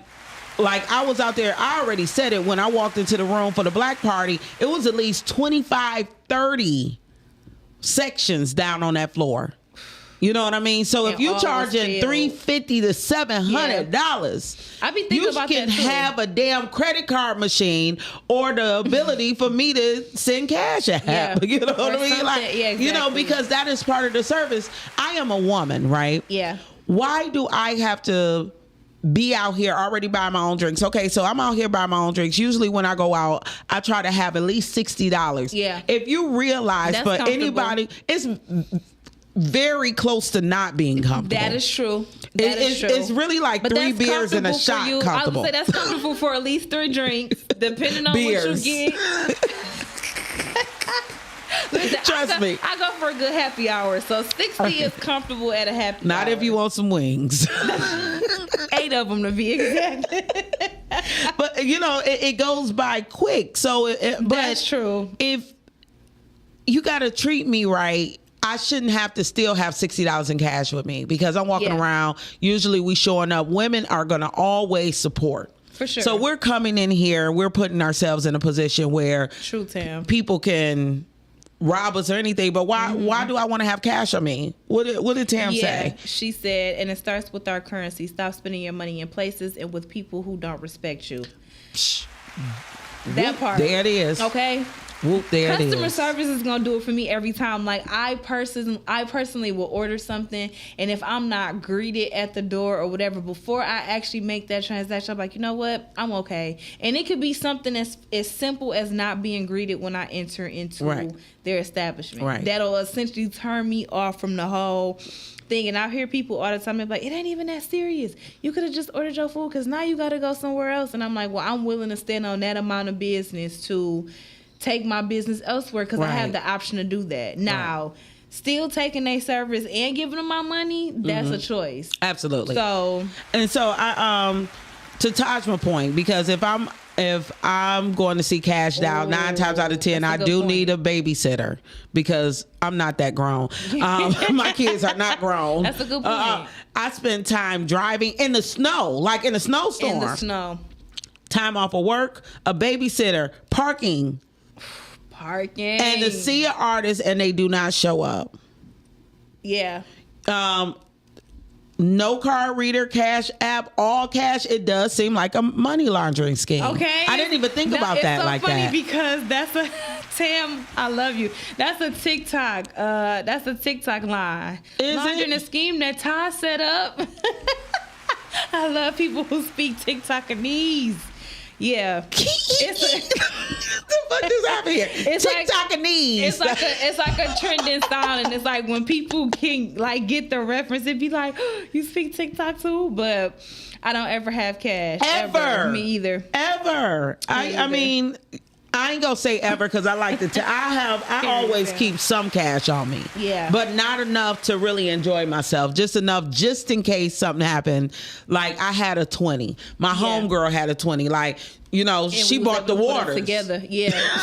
I was out there, I already said it when I walked into the room for the black party, it was at least 25, 30 sections down on that floor. You know what I mean? So if And you all charging still- $350 to $700, I be thinking you about can that too. have a damn credit card machine or the ability for me to send cash app. Yeah. You know what Or I mean? something. Like, Yeah, you know, exactly. because that is part of the service. I am a woman, right? Yeah. Why do I have to be out here already buying my own drinks? Okay, so I'm out here buying my own drinks. Usually when I go out, I try to have at least $60. Yeah. If you realize That's for comfortable. anybody, it's very close to not being comfortable. That is true. That is true. It's really like But 3 that's beers and a comfortable for shot you. comfortable. I would say that's comfortable for at least 3 drinks, depending on Beers. what you get. Listen, Trust me. I go for a good happy hour, so 60 is comfortable at a happy hour. Not if you want some wings. 8 of them to be exact. But you know, it goes by quick. So, but That's true. If you got to treat me right, I shouldn't have to still have $60 in cash with me because I'm walking Yeah. around. Usually we showing up. Women are going to always support. For sure. So we're coming in here. We're putting ourselves in a position where True, Tam. people can rob us or anything. But why do I want to have cash on me? What did Tam say? She said, and it starts with our currency. Stop spending your money in places and with people who don't respect you. That part. There it is. Okay. Whoop, there it is. Customer service is gonna do it for me every time. Like I personally will order something, and if I'm not greeted at the door or whatever before I actually make that transaction, I'm like, you know what, I'm okay. And it could be something as simple as not being greeted when I enter into Right. their establishment. Right. That'll essentially turn me off from the whole thing. And I hear people all the time, they're like, it ain't even that serious. You could have just ordered your food because now you got to go somewhere else. And I'm like, well, I'm willing to stand on that amount of business to take my business elsewhere because I have Right. the option to do that. Now, still taking their service and giving them my money, that's a choice. Absolutely. So, And so I to Taj my point, because if I'm going to see Cash Dow, 9 times out of 10, I that's a do good point. need a babysitter because I'm not that grown. My kids are not grown. That's a good point. I spend time driving in the snow, like in a snowstorm. in the snow. Time off of work, a babysitter, parking, Parking. and to see an artist and they do not show up. Yeah. No card reader, cash app, all cash. It does seem like a money laundering scheme. Okay. I didn't even think No, about it's that so like funny that. because that's a Tam, I love you. That's a TikTok. That's a TikTok line. Is Laundering it? a scheme that Ty set up. I love people who speak TikTokese. Yeah. It's the fuck is happening here? It's TikTok and knees. it's like a trending style, and it's like when people can like get the reference, it'd be like, oh, you speak TikTok too, but I don't ever have cash. Ever. Me either. Ever. I either. mean, I ain't gonna say ever because I like to. I always keep some cash on me. Yeah. But not enough to really enjoy myself. Just enough, just in case something happened. Like I had a 20. My homegirl had a 20. Like, you know, And she we was bought the able to put it waters together. Yeah.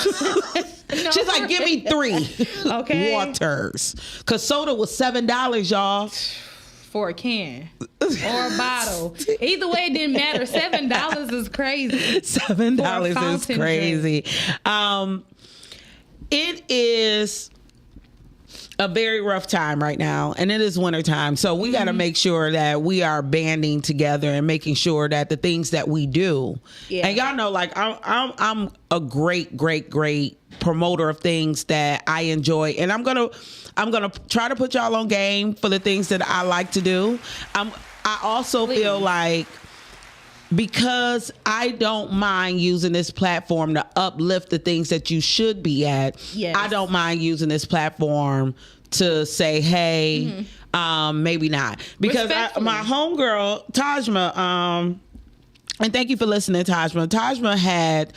She's like, give me 3 Okay. waters. Cause soda was $7, y'all. For a can or a bottle. Either way, it didn't matter. $7 is crazy. $7 is fountain crazy. It is a very rough time right now, and it is winter time. So we got to make sure that we are banding together and making sure that the things that we do, Yeah. and y'all know, like I'm a great promoter of things that I enjoy, and I'm gonna try to put y'all on game for the things that I like to do. I also feel like, because I don't mind using this platform to uplift the things that you should be at. Yes. I don't mind using this platform to say, hey, maybe not. Because my homegirl, Tajma, and thank you for listening, Tajma. Tajma had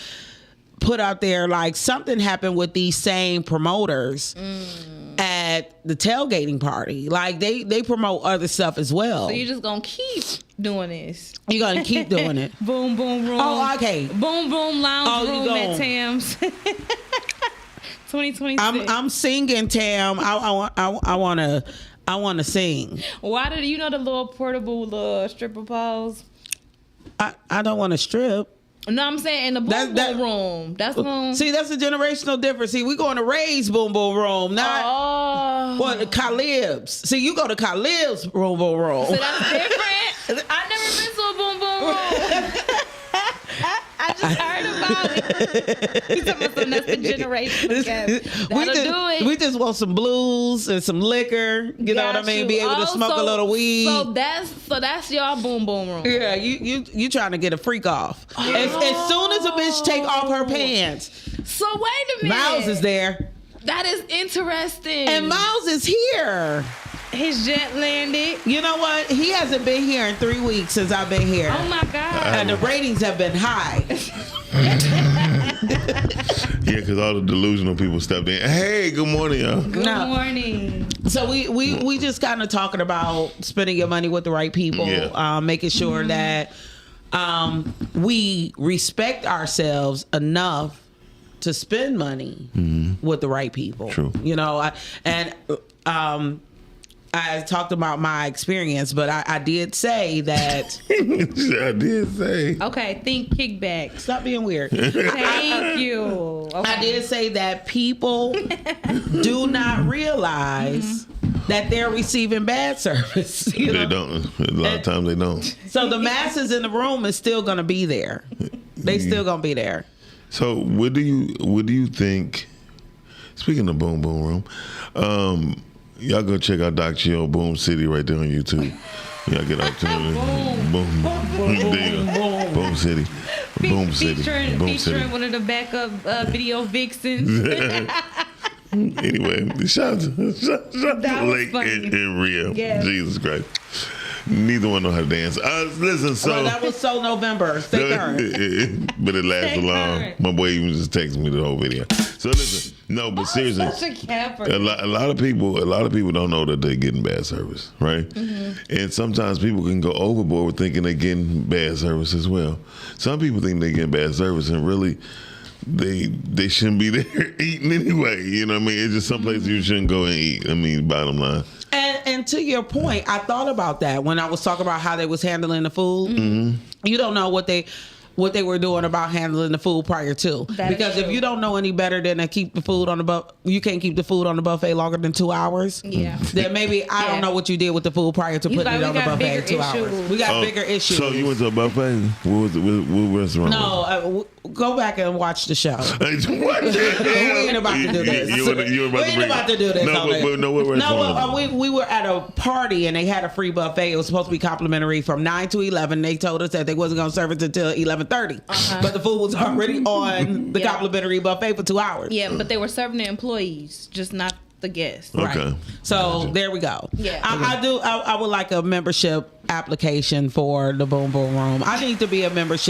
put out there like something happened with these same promoters at the tailgating party. Like they promote other stuff as well. So you're just gonna keep doing this. You're gonna keep doing it. Boom boom room. Oh, okay. Boom boom lounge room at Tam's. 2026. I'm singing, Tam. I wanna sing. Why did you know the little portable stripper poles? I don't want to strip. No, I'm saying in the boom boom room. That's room. See, that's a generational difference. See, we going to Ray's boom boom room, not Khalib's. See, you go to Khalib's boom boom room. So that's different. I never been to a boom boom room. I just heard about it. You talking about some that's the generational gap. That'll do it. We just want some blues and some liquor. You know what I mean? Be able to smoke a little weed. So that's y'all boom boom room. Yeah, you trying to get a freak off. As soon as a bitch take off her pants. So wait a minute. Miles is there. That is interesting. And Miles is here. His jet landed. You know what? He hasn't been here in 3 weeks since I've been here. Oh my God. And the ratings have been high. Yeah, because all the delusional people stepped in. Hey, good morning, y'all. Good morning. So we just kind of talking about spending your money with the right people, making sure that we respect ourselves enough to spend money with the right people. True. You know, I talked about my experience, but I did say that. I did say. Okay, think kickback. Stop being weird. Thank you. Okay. I did say that people do not realize that they're receiving bad service. They don't. A lot of times they don't. So the masses in the room is still going to be there. They still going to be there. So what do you think? Speaking of Boom Boom Room, y'all go check out Doc Chill Boom City right there on YouTube. Y'all get opportunity. Boom. There you go. Boom City. Boom City. Featuring one of the backup video vixens. Anyway, shout out to Lake and Rio. Yes. Jesus Christ. Neither one know how to dance. Listen, so Well, that was so November. Stay current. but it lasted Stay long. current. My boy even just texted me the whole video. So listen, no, but seriously, Such a capper. a lot of people don't know that they're getting bad service, right? And sometimes people can go overboard with thinking they're getting bad service as well. Some people think they're getting bad service, and really, they shouldn't be there eating anyway. You know what I mean? It's just some places you shouldn't go and eat. I mean, bottom line. And to your point, I thought about that when I was talking about how they was handling the food. You don't know what they were doing about handling the food prior to. Because if you don't know any better than to keep the food on the buffet, you can't keep the food on the buffet longer than 2 hours. Yeah. Then maybe I don't know what you did with the food prior to putting it on the buffet 2 hours. We got bigger issues. So you went to a buffet? What was it? What restaurant? No, go back and watch the show. What the We ain't about to do this. You were about to do this. No, but what restaurant? We were at a party and they had a free buffet. It was supposed to be complimentary from 9 to 11. They told us that they wasn't going to serve it until 11:30. But the food was already on the complimentary buffet for 2 hours. Yeah, but they were serving the employees, just not the guests. Okay. Right. So there we go. Yeah. I would like a membership application for the Boom Boom Room. I need to be a member of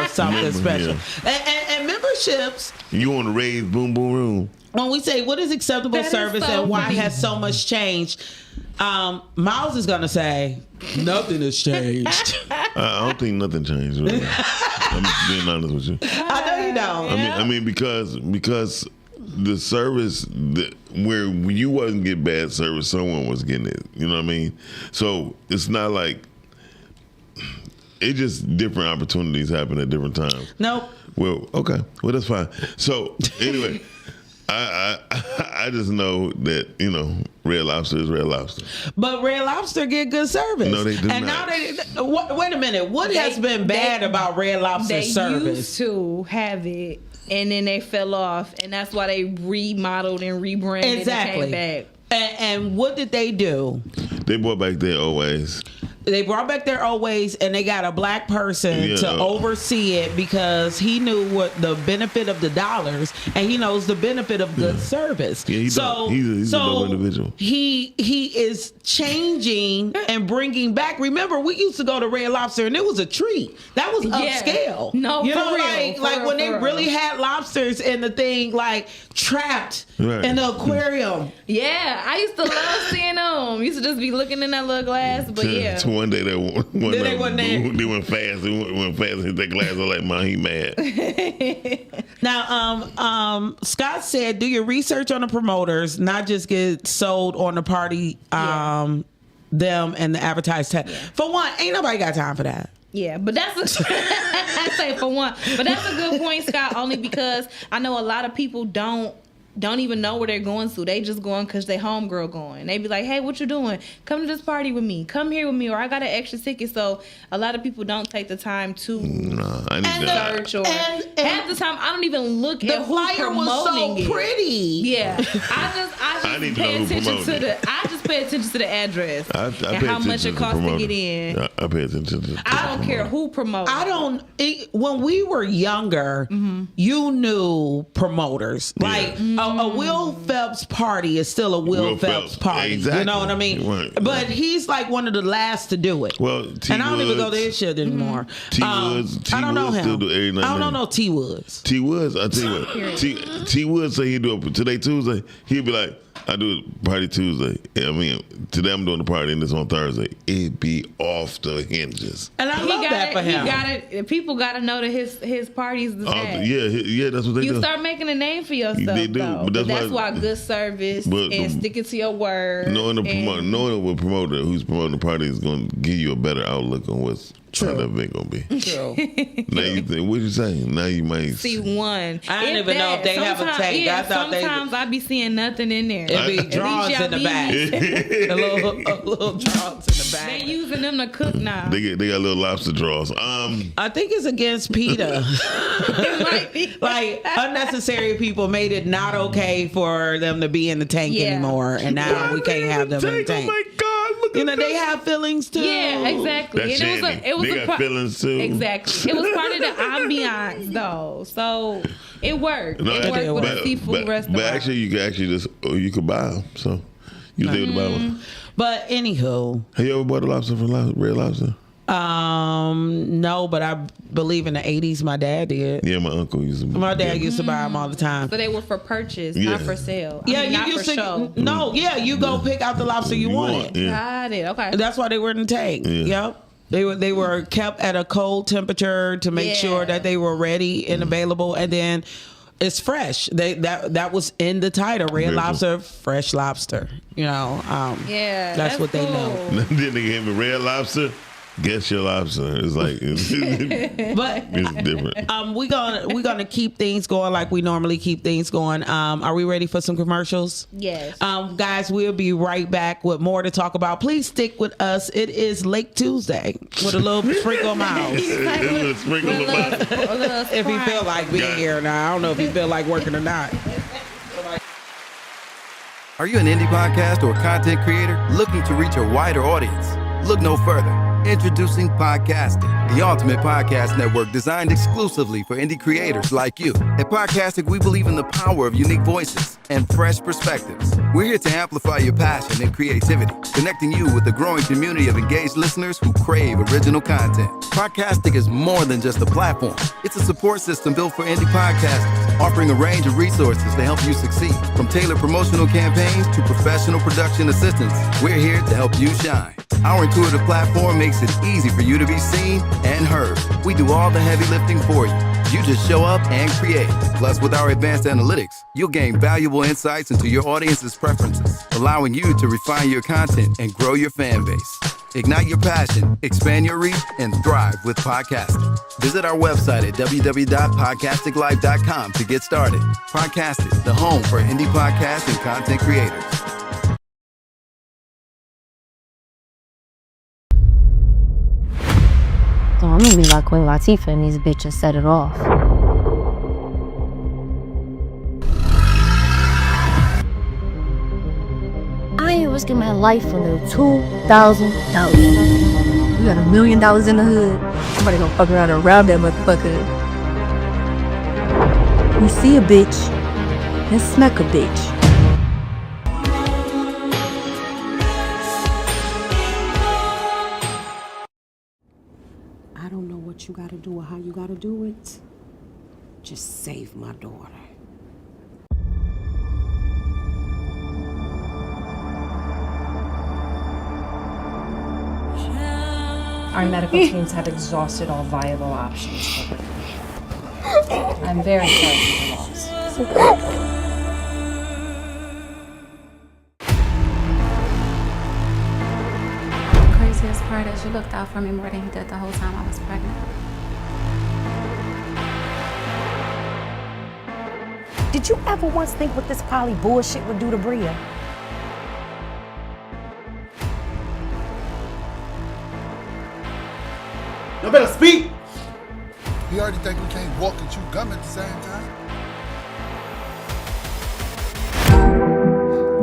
something special. And memberships. You want to raise Boom Boom Room? When we say what is acceptable That is service so and why funny. has so much changed, Miles is gonna say nothing has changed. I don't think nothing changed. Really. I'm just being honest with you. I know you don't. I mean because the service where you wasn't getting bad service, someone was getting it. You know what I mean? So it's not like it just different opportunities happen at different times. Nope. Well, okay. Well, that's fine. So anyway, I just know that, you know, Red Lobster is Red Lobster. But Red Lobster get good service. No, they do and not. Now wait a minute. What has been bad about Red Lobster's service? They used to have it, and then they fell off, and that's why they remodeled and rebranded Exactly. and came back. And what did they do? They brought back their always. They brought back their old ways, and they got a black person to oversee it because he knew what the benefit of the dollars, and he knows the benefit of good service. Yeah, he's a dope individual. He is changing and bringing back. Remember, we used to go to Red Lobster, and it was a treat. That was upscale. No, you know, for real, like when they really had lobsters in the thing, like trapped in the aquarium. Yeah, I used to love seeing them. Used to just be looking in that little glass, but yeah. So one day they went fast. They went fast and hit that glass. I was like, man, he mad. Now, Scott said, do your research on the promoters, not just get sold on the party, them and the advertised tag. For one, ain't nobody got time for that. Yeah, but that's I say for one. But that's a good point, Scott, only because I know a lot of people don't even know where they're going to. They just going because they homegirl going. They be like, hey, what you doing? Come to this party with me. Come here with me. Or I got an extra ticket. So a lot of people don't take the time to search. Or half the time, I don't even look at who's promoting was so pretty. Yeah. I just pay attention to the address and how much it costs to get in. I pay attention to I don't care who promotes. When we were younger, you knew promoters. Like, a Will Phelps party is still a Will Phelps party. Exactly. You know what I mean? Right. But he's like one of the last to do it. Well, and I don't even go to his shit anymore. T Woods, I don't know him. Still do every night. I don't know T Woods. T Woods, I tell you what. T Woods say he do it today Tuesday. He'd be like, I do it party Tuesday. I mean, today I'm doing the party and this on Thursday. It'd be off the hinges. And I love that for him. People got to know that his party's the best. Yeah, that's what they do. You start making a name for yourself. They do, though. But that's why good service and sticking to your word. Knowing what promoter who's promoting the party is going to give you a better outlook on what's how that event gonna be. True. Now you think, what you saying? Now you might see one. I don't even know if they have a tank. Yeah, sometimes I be seeing nothing in there. It be drawings in the back. a little drawings in the back. They using them to cook now. They got little lobster draws. I think it's against PETA. Like unnecessary people made it not okay for them to be in the tank anymore, and now we can't have them in the tank. Oh my God! You know they have feelings too. Yeah, exactly. That's they got feelings too. Exactly. It was part of the ambiance though, so it worked. It worked with a seafood restaurant. But actually, you could buy them, so you was able to buy one. But anywho, have you ever bought a lobster from Red Lobster? No, but I believe in the 80s my dad did. Yeah, my uncle used to. My dad used to buy them all the time. So they were for purchase, not for sale. Yeah, not for show. No, you go pick out the lobster you wanted. Got it. Okay. That's why they were in the tank. Yeah. Yep. They were kept at a cold temperature to make sure that they were ready and available, and then it's fresh. That was in the title, Red Lobster, fresh lobster. You know, that's what they know. Then they gave me Red Lobster. Guess your lobster. It's like but it's different. We're gonna keep things going like we normally keep things going. Are we ready for some commercials? Yes. Guys, we'll be right back with more to talk about. Please stick with us. It is Lake Tuesday with a little sprinkle of miles. If you feel like being here now, I don't know if you feel like working or not. Are you an indie podcast or content creator looking to reach a wider audience? Look no further. Introducing Podcastic, the ultimate podcast network designed exclusively for indie creators like you. At Podcastic, we believe in the power of unique voices and fresh perspectives. We're here to amplify your passion and creativity, connecting you with a growing community of engaged listeners who crave original content. Podcastic is more than just a platform. It's a support system built for indie podcasters, offering a range of resources to help you succeed. From tailored promotional campaigns to professional production assistance, we're here to help you shine. Our intuitive platform makes it easy for you to be seen and heard. We do all the heavy lifting for you. You just show up and create. Plus, with our advanced analytics, you'll gain valuable insights into your audience's preferences, allowing you to refine your content and grow your fan base. Ignite your passion, expand your reach, and thrive with podcasting. Visit our website at www.podcasticlife.com to get started. Podcastic, the home for indie podcasts and content creators. So I'm gonna be like Queen Latifah and these bitches set it off. I ain't risking my life for no $2,000. million in the hood, somebody gonna fuck around and rob that motherfucker. You see a bitch, and smack a bitch. I don't know what you gotta do or how you gotta do it. Just save my daughter. Our medical teams have exhausted all viable options for her. I'm very sorry for your loss. The craziest part is you looked out for me more than you did the whole time I was pregnant. Did you ever once think what this poly bullshit would do to Bria? You better speak! You already think we can't walk and chew gum at the same time?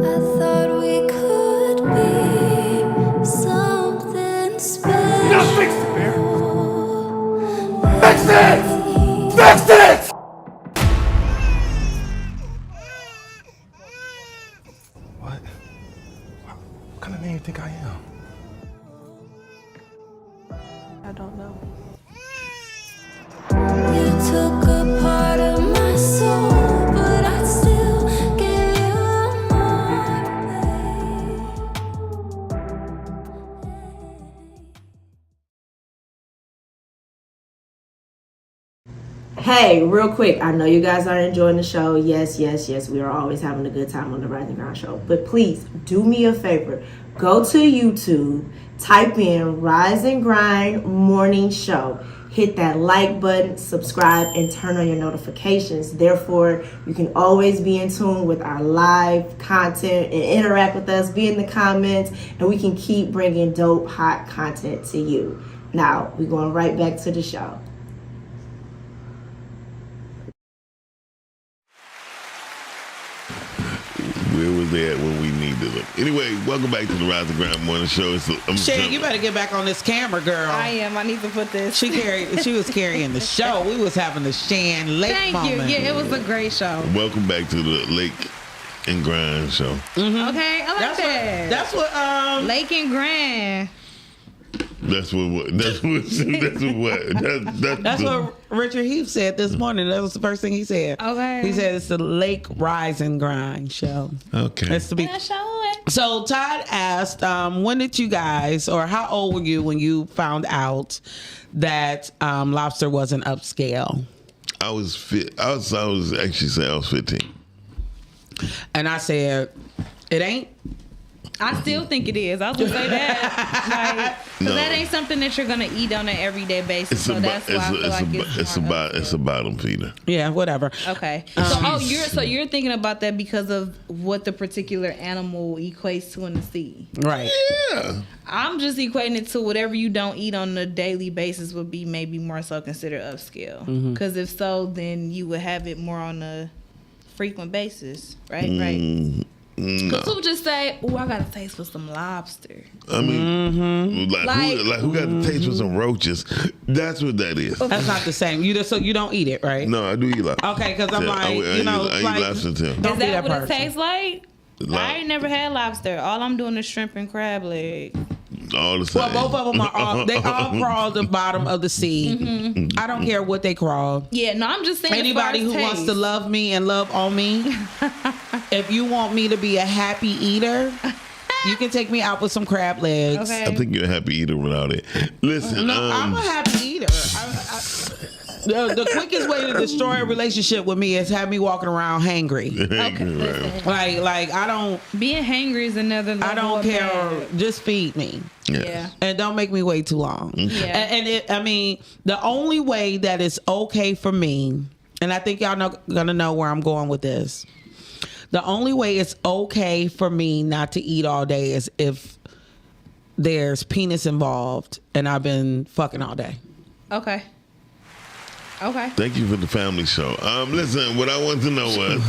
I thought we could be something special. Now fix it, man! Fix it! Fix it! What kind of man you think I am? I don't know. You took a part of my soul, but I still give you Hey, real quick, I know you guys are enjoying the show. Yes, we are always having a good time on the Rise and Grind show. But please, do me a favor. Go to YouTube, type in Rise and Grind Morning Show. Hit that like button, subscribe, and turn on your notifications. Therefore, you can always be in tune with our live content and interact with us, be in the comments, and we can keep bringing dope, hot content to you. Now, we're going right back to the show. Where was they at when we needed them? Anyway, welcome back to the Rise and Grind Morning Show. Shan, you better get back on this camera, girl. I am. I need to put this. She was carrying the show. We was having the Shan Lake Thank moment. you. Yeah, it was a great show. Welcome back to the Lake and Grind Show. Mm-hmm. Okay, I like that. That's what Lake and Grand. That's what Richard Heath said this morning. That was the first thing he said. Okay. He said it's the Lake Rise and Grind show. Okay. It's to be. So Todd asked, when did you guys, or how old were you when you found out that lobster wasn't upscale? I was actually saying I was 15. And I said, it ain't. I still think it is. I was gonna say that. No. That ain't something that you're gonna eat on an everyday basis. So that's why I feel like it's a bottom feeder. Yeah, whatever. Okay. So you're thinking about that because of what the particular animal equates to in the sea. Right. Yeah. I'm just equating it to whatever you don't eat on a daily basis would be maybe more so considered upscale. Because if so, then you would have it more on a frequent basis, right? Right. Because people just say, "Oh, I got a taste for some lobster." I mean, who got the taste for some roaches? That's what that is. That's not the same. You don't eat it, right? No, I do eat lobster. Okay, because I'm I eat lobster too. Is that what it tastes like? I ain't never had lobster. All I'm doing is shrimp and crab leg. All the same. Well, both of them all crawl the bottom of the sea. I don't care what they crawl. Yeah, no, I'm just saying. Anybody who wants to love me and love on me, if you want me to be a happy eater, you can take me out with some crab legs. Okay. I think you're a happy eater without it. Listen, no, I'm a happy eater. The quickest way to destroy a relationship with me is have me walking around hangry. Okay. Like I don't. Being hangry is another level. I don't care. Bad. Just feed me. Yeah. And don't make me wait too long. Yeah. And the only way that it's okay for me, and I think y'all gonna know where I'm going with this. The only way it's okay for me not to eat all day is if there's penis involved and I've been fucking all day. Okay. Thank you for the family show. Listen, what I want to know was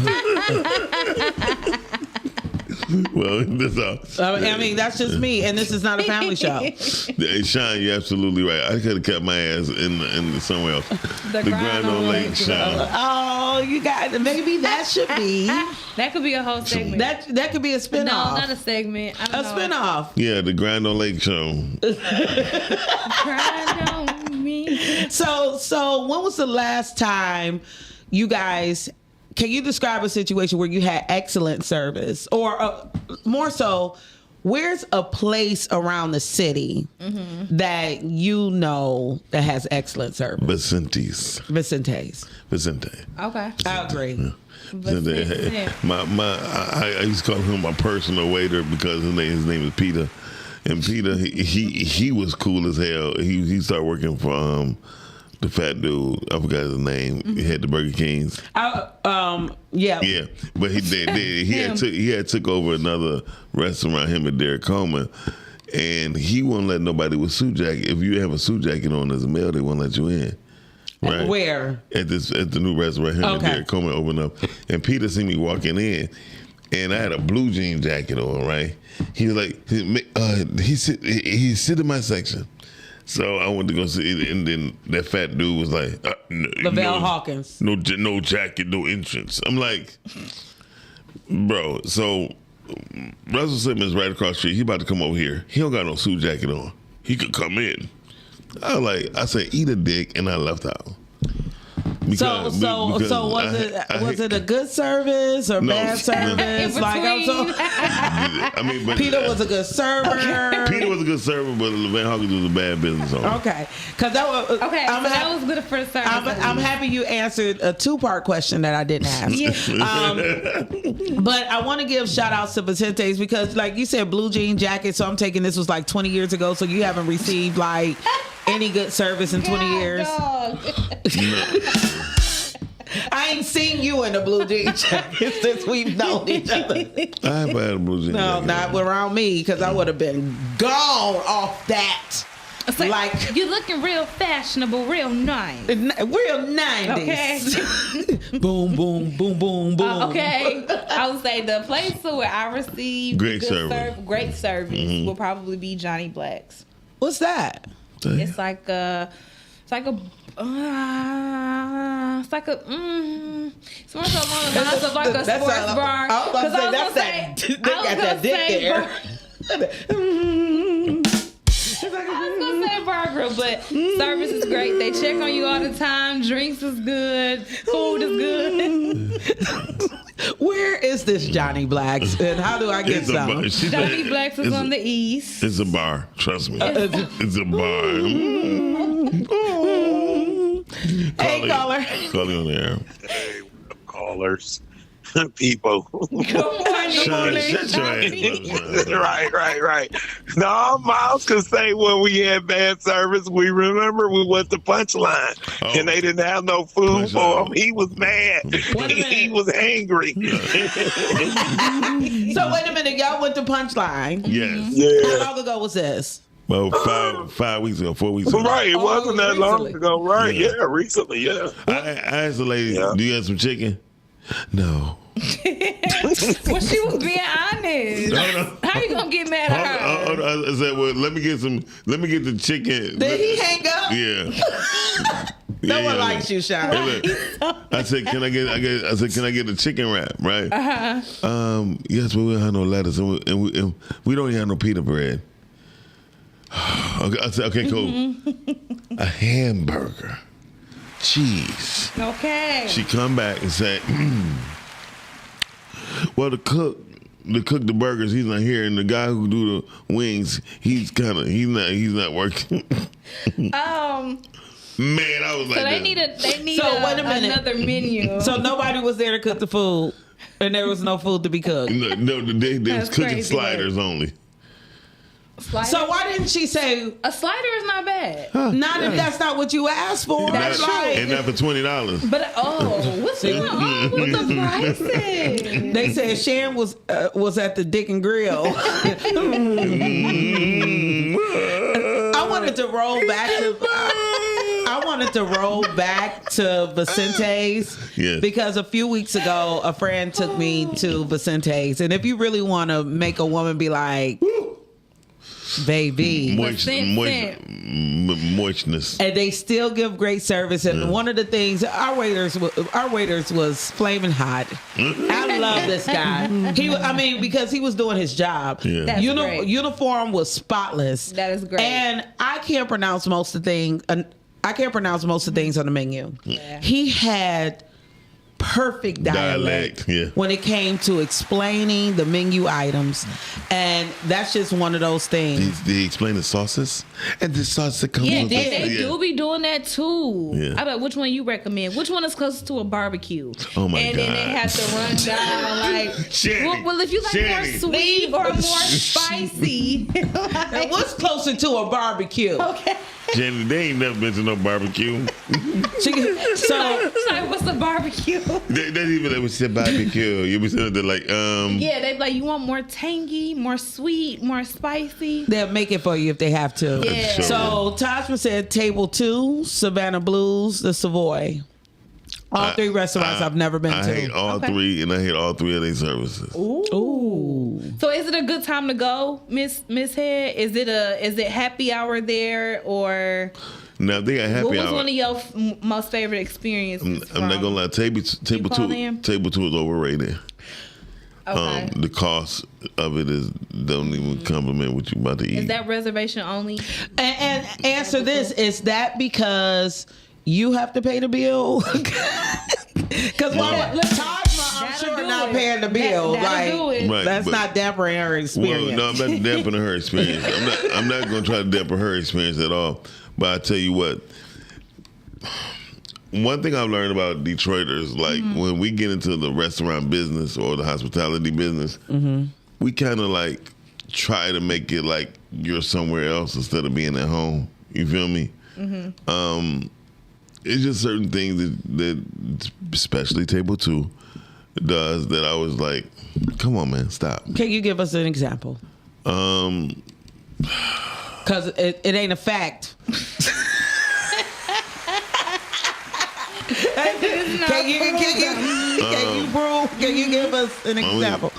Well, that's all. I mean, that's just me, and this is not a family show. Hey, Sean, you're absolutely right. I could have kept my ass in somewhere else. The Grind on Lake Sean. Oh, you got maybe that should be. That could be a whole segment. That could be a spinoff. No, not a segment. I don't know. Spinoff. Yeah, the Grind on Lake Show. Grind on me. So when was the last time you guys? Can you describe a situation where you had excellent service, or more so, where's a place around the city that you know that has excellent service? Vicente. Okay. I agree. I used to call him my personal waiter because his name is Peter, and Peter he was cool as hell. He started working for the fat dude, I forgot his name. He had the Burger Kings. Yeah, but he had took over another restaurant, him and Derek Coleman, and he won't let nobody with suit jacket. If you have a suit jacket on as a male, they won't let you in. Right? Where? At the new restaurant, him and Derek Coleman opened up, and Peter seen me walking in, and I had a blue jean jacket on. Right? He was like, he sit in my section. So I went to go see it, and then that fat dude was like, Lavelle Hawkins. No jacket, no entrance. I'm like, bro, so Russell Simmons right across the street, he about to come over here. He don't got no suit jacket on. He could come in. I said, eat a dick, and I left out. Because was it a good service or bad service? But Peter was a good server. Peter was a good server, but Lavelle Hawkins was a bad business owner. Okay, because that was good for service. I'm happy you answered a 2-part question that I didn't ask. But I want to give shout outs to Vicente's because, like you said, blue jean jacket. So I'm taking this was like 20 years ago. So you haven't received like any good service in 20 years. I ain't seen you in a blue jean jacket since we've known each other. I have had a blue jean jacket. No, not around me, because I would have been gone off that. It's like you're looking real fashionable, real nice. Real 90s. Okay. Boom, boom, boom, boom, boom. Okay. I would say the place where I received great service will probably be Johnny Black's. What's that? It's like a it's more so along the lines of like a sports bar. I was about to say that's that. They got that dick there. I was gonna say burger, but service is great. They check on you all the time. Drinks is good. Food is good. Where is this Johnny Black's, and how do I get some? Johnny Black's is on the east. It's a bar. Trust me. It's a bar. Hey, caller. Calling on the air. Hey, callers. People. Good morning. Right. No, Miles could say when we had bad service, we remember we went to Punchline and they didn't have no food for him. He was mad. He was angry. So wait a minute, y'all went to Punchline. Yes. Yeah. How long ago was this? Well, 5 weeks ago, 4 weeks ago. Right, it wasn't that long ago. Right, yeah, recently, yeah. I asked the lady, do you have some chicken? No. Well, she was being honest. How you gonna get mad at her? I said, well, let me get the chicken. Did he hang up? Yeah. No one likes you, Sean. I said, can I get the chicken wrap, right? Yes, but we don't have no lettuce, and we don't even have no pita bread. Okay, I said, okay, cool. A hamburger, cheese. Okay. She come back and said, well, the cook the burgers, he's not here, and the guy who do the wings, he's not working. Man, I was like, so they need another menu. So nobody was there to cook the food, and there was no food to be cooked. No, they was cooking crazy, sliders only. Slider? So why didn't she say a slider is not bad? Not if that's not what you asked for. That's true. And not for $20. But what's going on with the pricing? They said Shan was at the Dick and Grill. I wanted to roll back to wanted to roll back to Vicente's because a few weeks ago, a friend took me to Vicente's. And if you really want to make a woman be like, baby, moistness, and they still give great service. And one of the things our waiters was flaming hot. I love this guy. Because he was doing his job. That's great. Uniform was spotless. That is great. And I can't pronounce most of the things. I can't pronounce most of the things on the menu. Yeah. He had perfect dialect when it came to explaining the menu items, and that's just one of those things. Did he explain the sauces and the sauce that comes with they do be doing that too. Yeah. I bet which one you recommend. Which one is closest to a barbecue? Oh my and God! And then they have to run down like, well, if you like more sweet or more spicy, what's closer to a barbecue? Okay. Jenny, they ain't never been to no barbecue. So what's a barbecue? They even like we said barbecue. You be sitting there like Yeah, they be like, you want more tangy, more sweet, more spicy. They'll make it for you if they have to. Yeah. Sure. So Tajma said table 2, Savannah Blues, the Savoy. All 3 restaurants I've never been to. I hate all 3, and I hate all 3 of their services. Ooh. So is it a good time to go, Miss Head? Is it happy hour there or? Now they got happy hour. What was one of your most favorite experiences? I'm not gonna lie. Table 2 is overrated. Okay. The cost of it don't even compliment what you about to eat. Is that reservation only? And answer this: is that because you have to pay the bill? Because Tajma, I'm sure not paying the bill. That's not dampering her experience. Well, no, I'm not dampening her experience. I'm not going to try to dampen her experience at all. But I tell you what, one thing I've learned about Detroiters, like when we get into the restaurant business or the hospitality business, we kind of like try to make it like you're somewhere else instead of being at home. You feel me? It's just certain things that especially Table 2 does that I was like, come on, man, stop. Can you give us an example? Because it ain't a fact. Can you give us an example?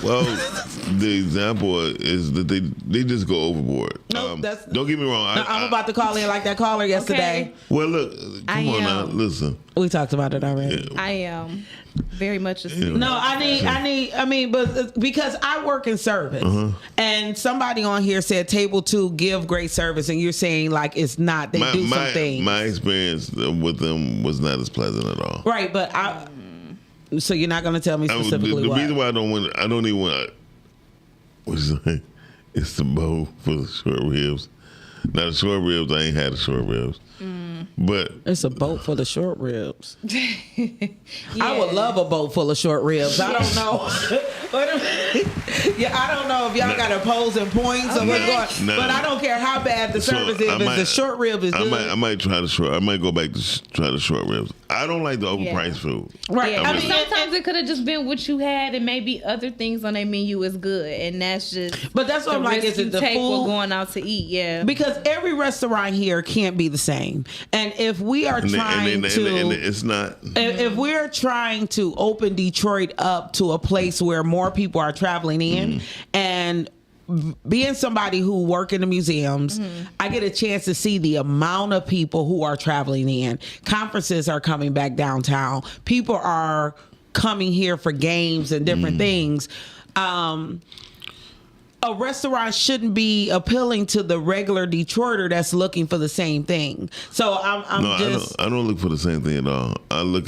The example is that they just go overboard. Don't get me wrong. I'm about to call in like that caller yesterday. Okay. Well, look, come on now, listen. We talked about it already. I am very much a No, I mean, but because I work in service, and somebody on here said Table 2 give great service, and you're saying like it's not. They do some things. My experience with them was not as pleasant at all. Right, but so you're not going to tell me specifically the what? reason why I don't even want. What's the name? It's the bowl for the short ribs. Now the short ribs, I ain't had the short ribs. But it's a boat full of short ribs. I would love a boat full of short ribs. I don't know. I don't know if y'all got opposing points or what's going on. But I don't care how bad the service is. If the short rib is good. I might try the short. I might go back to try the short ribs. I don't like the overpriced food. Right. I mean, sometimes it could have just been what you had, and maybe other things on their menu is good, and that's just. But that's what I'm like. Is it the food? We're going out to eat, yeah. Because every restaurant here can't be the same, and if we are trying it's not. If we're trying to open Detroit up to a place where more people are traveling in, and being somebody who work in the museums, I get a chance to see the amount of people who are traveling in. Conferences are coming back downtown. People are coming here for games and different things. A restaurant shouldn't be appealing to the regular Detroiter that's looking for the same thing. So I don't look for the same thing at all. I like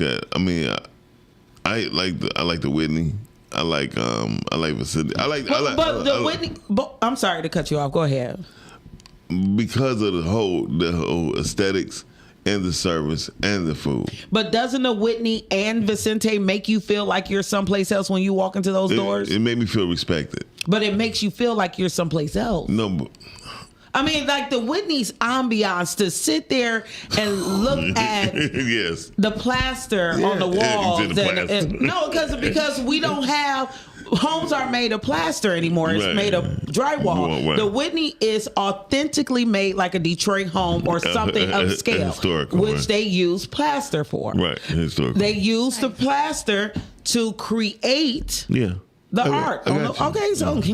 the Whitney. I like Vicinity. The Whitney. I'm sorry to cut you off. Go ahead. Because of the whole aesthetics and the service and the food. But doesn't the Whitney and Vicente make you feel like you're someplace else when you walk into those doors? It made me feel respected. But it makes you feel like you're someplace else. No, but I mean, like the Whitney's ambiance to sit there and look at yes. the plaster on the walls. Because we don't have homes aren't made of plaster anymore. It's Right. made of drywall. Right. The Whitney is authentically made like a Detroit home or something of scale, Historical, which right. they use plaster for. Right, historical. They use the plaster to create yeah. the I got- art. I got you. Okay, so I thought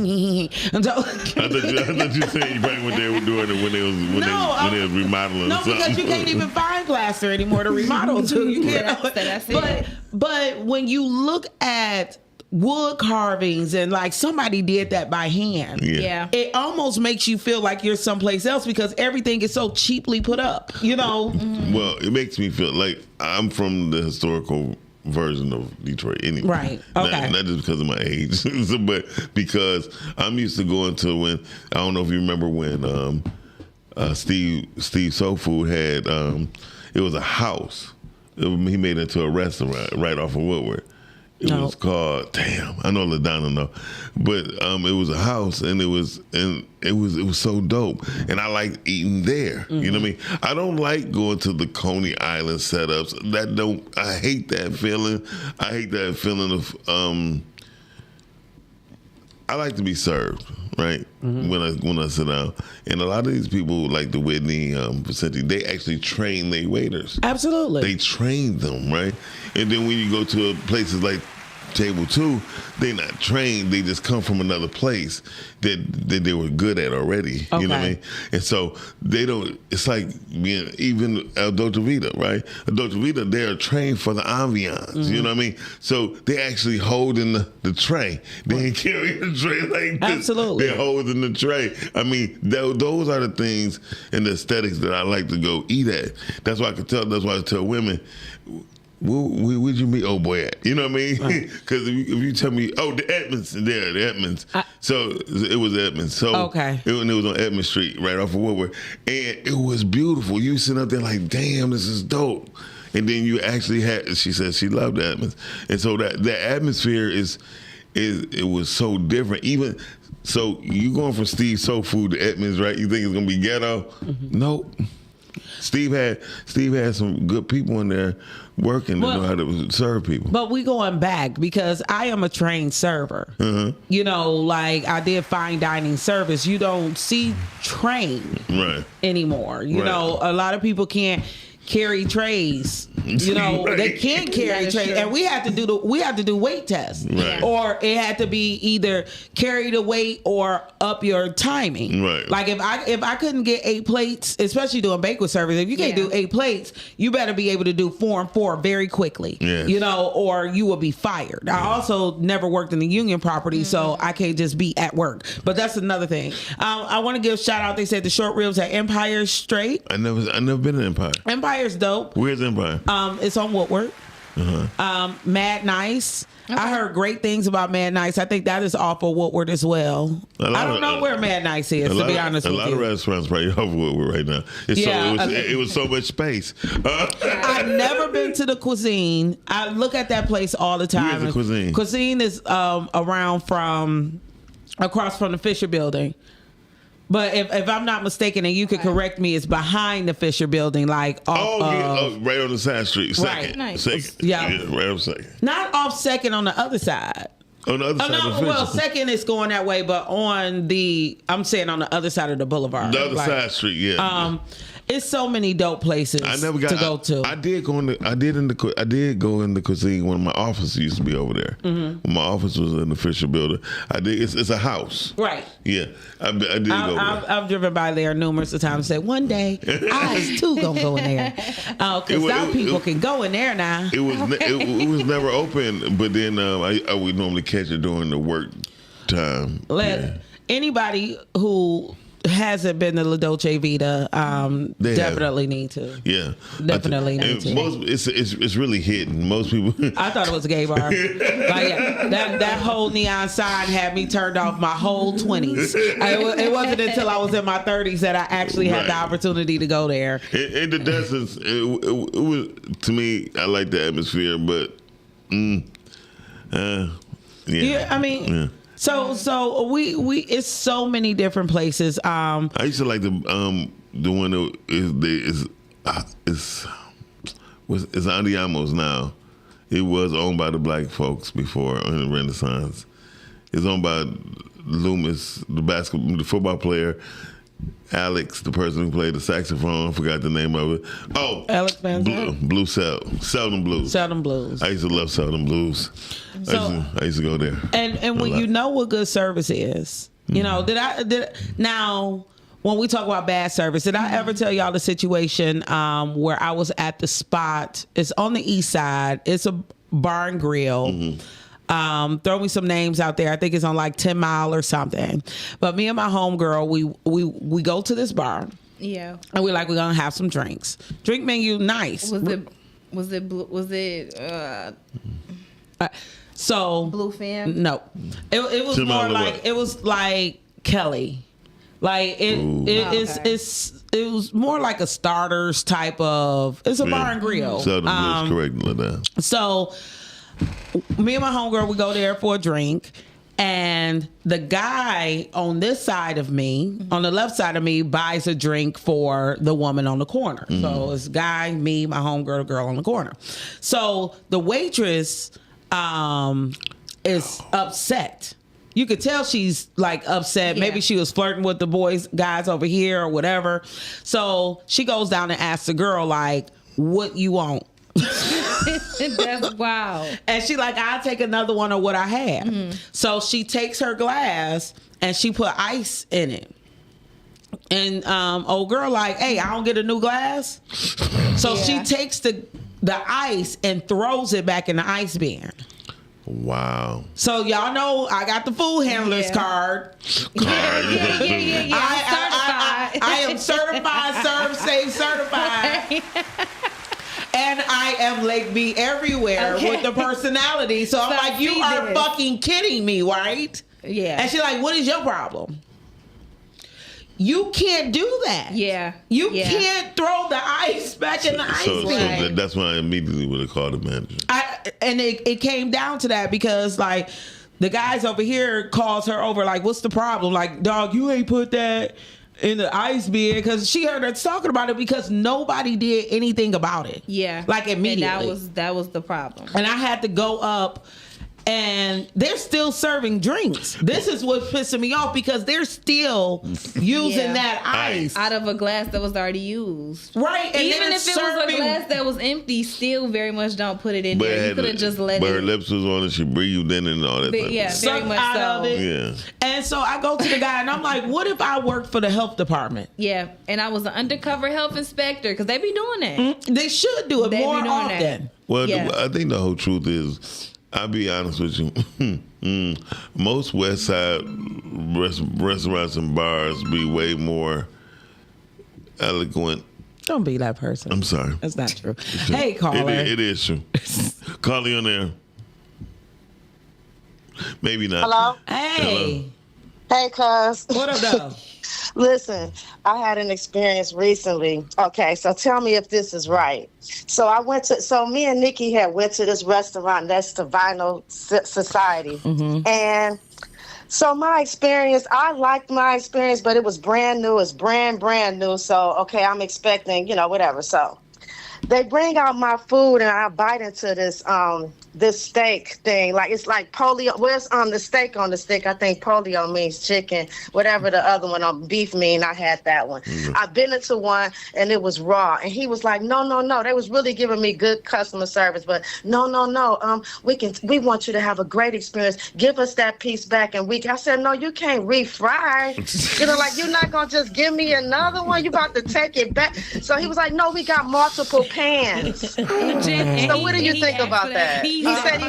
you said you probably when they were doing it when they was remodeling. No, because you can't even find plaster anymore to remodel to. You can't. That's it. But when you look at wood carvings and like somebody did that by hand, Yeah. it almost makes you feel like you're someplace else because everything is so cheaply put up. You know. Well, it makes me feel like I'm from the historical version of Detroit anyway. Right. Okay. Not just because of my age, but because I'm used to going to when, I don't know if you remember when Steve Soul Food had, it was a house. He made it into a restaurant right off of Woodward. It was called, damn, I know LaDonna know, but it was a house and it was so dope, and I liked eating there. You know what I mean? I don't like going to the Coney Island setups. I hate that feeling. I hate that feeling of I like to be served, right? When I sit down, and a lot of these people like the Whitney Vicente, they actually train their waiters. Absolutely, they train them, right? And then when you go to places like Table 2, they not trained. They just come from another place that they were good at already. You know what I mean? And so they don't. It's like being even El Dolce Vita, right? El Dolce Vita, they are trained for the ambiance. You know what I mean? So they actually holding the tray. They ain't carrying the tray like this. Absolutely, they're holding the tray. I mean, those are the things and the aesthetics that I like to go eat at. That's why I can tell. That's why I tell women. Where'd you meet old boy at? You know what I mean? Because if you tell me, the Edmonds, the Edmonds. So it was Edmonds. So okay. It was on Edmond Street, right off of Woodward. And it was beautiful. You sitting up there like, damn, this is dope. And then you actually she said she loved Edmonds. And so that atmosphere it was so different. Even, so you going from Steve Soul Food to Edmonds, right? You think it's going to be ghetto? Nope. Steve had some good people in there working to know how to serve people. But we going back because I am a trained server. You know, like I did fine dining service. You don't see train anymore. You know, a lot of people can't carry trays. You know, they can't carry trays, and we had to do weight tests, or it had to be either carry the weight or up your timing. Like if I couldn't get 8 plates, especially doing banquet service, if you can't do 8 plates, you better be able to do 4 and 4 very quickly. You know, or you will be fired. I also never worked in the union property, so I can't just be at work. But that's another thing. I want to give a shout out. They said the short ribs at Empire Straight. I never been to Empire. Empire's dope. Where's Empire? It's on Woodward. Mad Nice. I heard great things about Mad Nice. I think that is off of Woodward as well. I don't know where Mad Nice is, to be honest with you. A lot of restaurants right off Woodward right now. It was so much space. I've never been to the Cuisine. I look at that place all the time. Where's the Cuisine? Cuisine is across from the Fisher Building. But if I'm not mistaken, and you could correct me, it's behind the Fisher Building, like off right on the side street. Second. Right. Nice. Second. Yeah. Right on second. Not off Second on the other side. On the other side of the well, Fisher. Second is going that way, but I'm saying on the other side of the boulevard. The other side street, yeah. It's so many dope places to go to. I did go in the Cuisine when my office used to be over there. When my office was in the Fisher Building. It's a house. Right. Yeah. I did go there. I've driven by there numerous of times and said, one day, I too gonna go in there. Because some people can go in there now. It was never open, but then I would normally catch it during the work time. Anybody who hasn't been to La Dolce Vita, definitely need to. Yeah, definitely need to. It's really hidden. Most people. I thought it was a gay bar. That whole neon sign had me turned off my whole 20s. It wasn't until I was in my 30s that I actually had the opportunity to go there. In the distance, it was, to me, I like the atmosphere, but yeah, I mean. Yeah. So we it's so many different places. I used to like the one that is Andiamo's now. It was owned by the black folks before in the Renaissance. It's owned by Loomis, the football player. Alex, the person who played the saxophone, I forgot the name of it. Oh, Alex Van Blue Seldom Blues. Seldom Blues. I used to love Seldom Blues. I used to go there. And when you know what good service is, you know, now when we talk about bad service, did I ever tell y'all the situation where I was at the spot? It's on the east side. It's a bar and grill. Throw me some names out there. I think it's on like 10 Mile or something. But me and my homegirl, we go to this bar. Yeah. And we're gonna have some drinks. Drink menu nice. Was it so Blue Fan? No. It was more like it was like Kelly. Like it was more like a starters type of. It's a bar and grill. Seldom Blues, correct that. So me and my homegirl, we go there for a drink, and the guy on this side of me, on the left side of me, buys a drink for the woman on the corner. So it's guy, me, my homegirl, the girl on the corner. So the waitress is upset. You could tell she's like upset. Yeah. Maybe she was flirting with the guys over here or whatever. So she goes down and asks the girl, like, what you want? That's wow. And she like, I'll take another one of what I have. So she takes her glass and she put ice in it. And old girl like, hey, I don't get a new glass. So she takes the ice and throws it back in the ice bin. Wow. So y'all know I got the food handler's card. Yeah. I am certified, serve safe certified. And I am Lake B everywhere with the personality. So I'm like, you are fucking kidding me, right? Yeah. And she's like, what is your problem? You can't do that. Yeah. You can't throw the ice back in the ice bin. So that's when I immediately would have called the manager. And it came down to that because like the guys over here calls her over like, what's the problem? Like, dog, you ain't put that in the ice bin, because she heard us talking about it because nobody did anything about it. Yeah. Like immediately. And that was the problem. And I had to go up, and they're still serving drinks. This is what's pissing me off, because they're still using that ice out of a glass that was already used. Right. And even if it was a glass that was empty, still very much don't put it in there. You could have just let it. But her lips was on it. She breathed in and all that. Very much so. Yeah. And so I go to the guy and I'm like, what if I worked for the health department? Yeah. And I was an undercover health inspector, because they be doing that. They should do it more often. That. Well, I think the whole truth is, I'll be honest with you. Most West Side restaurants and bars be way more eloquent. Don't be that person. I'm sorry. That's not true. Hey, caller. It is true. Carly on there. Maybe not. Hello? Hey. Hey, cuz. What up, though? Listen, I had an experience recently. Okay, so tell me if this is right. So me and Nikki had went to this restaurant next to Vinyl Society. And so my experience, I liked my experience, but it was brand new. It's brand new. So, okay, I'm expecting, whatever. So they bring out my food and I bite into this steak thing. Like, it's like polio. Where's the steak on the stick? I think polio means chicken. Whatever the other one on beef mean, I had that one. I've been into one and it was raw. And he was like, no. They was really giving me good customer service, but no. We want you to have a great experience. Give us that piece back. And I said, no, you can't refry. Like, you're not gonna just give me another one. You about to take it back. So he was like, no, we got multiple pans. So what do you think about that? He said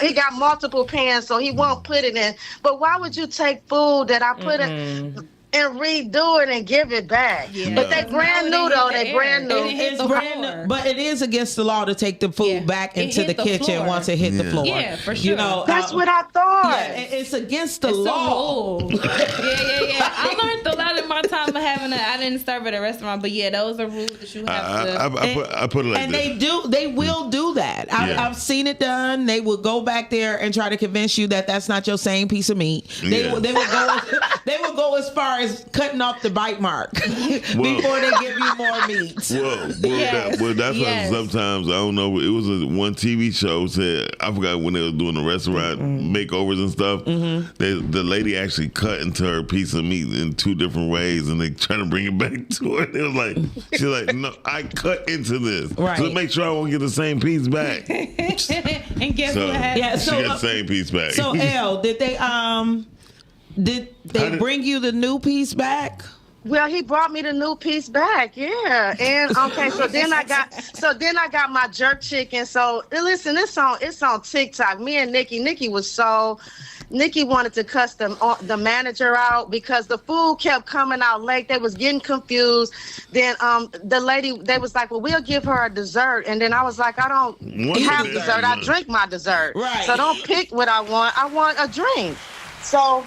he got multiple pans, so he won't put it in. But why would you take food that I put in and redo it and give it back? Yeah. But they brand new though. They brand new. It's brand new, but it is against the law to take the food back into the kitchen once it hit the floor. Yeah, for sure. That's what I thought. Yeah, it's against the law. Yeah. I learned a lot in my time of I didn't serve at a restaurant, but yeah, those are rules that you have to. I put it like and this. they will do that. I've seen it done. They will go back there and try to convince you that that's not your same piece of meat. They will go as far far as cutting off the bite mark before they give you more meat. That's why sometimes, I don't know, it was one TV show said, I forgot when they were doing the restaurant makeovers and stuff, the lady actually cut into her piece of meat in 2 different ways, and they trying to bring it back to her. It was like, she's like, no, I cut into this. Right. So make sure I won't get the same piece back. And guess what happened? Yeah, she got the same piece back. So Elle, did they bring you the new piece back? Well, he brought me the new piece back, yeah. And okay, so then I got my jerk chicken. So listen, it's on TikTok. Me and Nikki wanted to cuss the manager out because the food kept coming out late. They was getting confused. Then the lady, they was like, well, we'll give her a dessert. And then I was like, I don't have dessert. I drink my dessert. Right. So don't pick what I want. I want a drink. So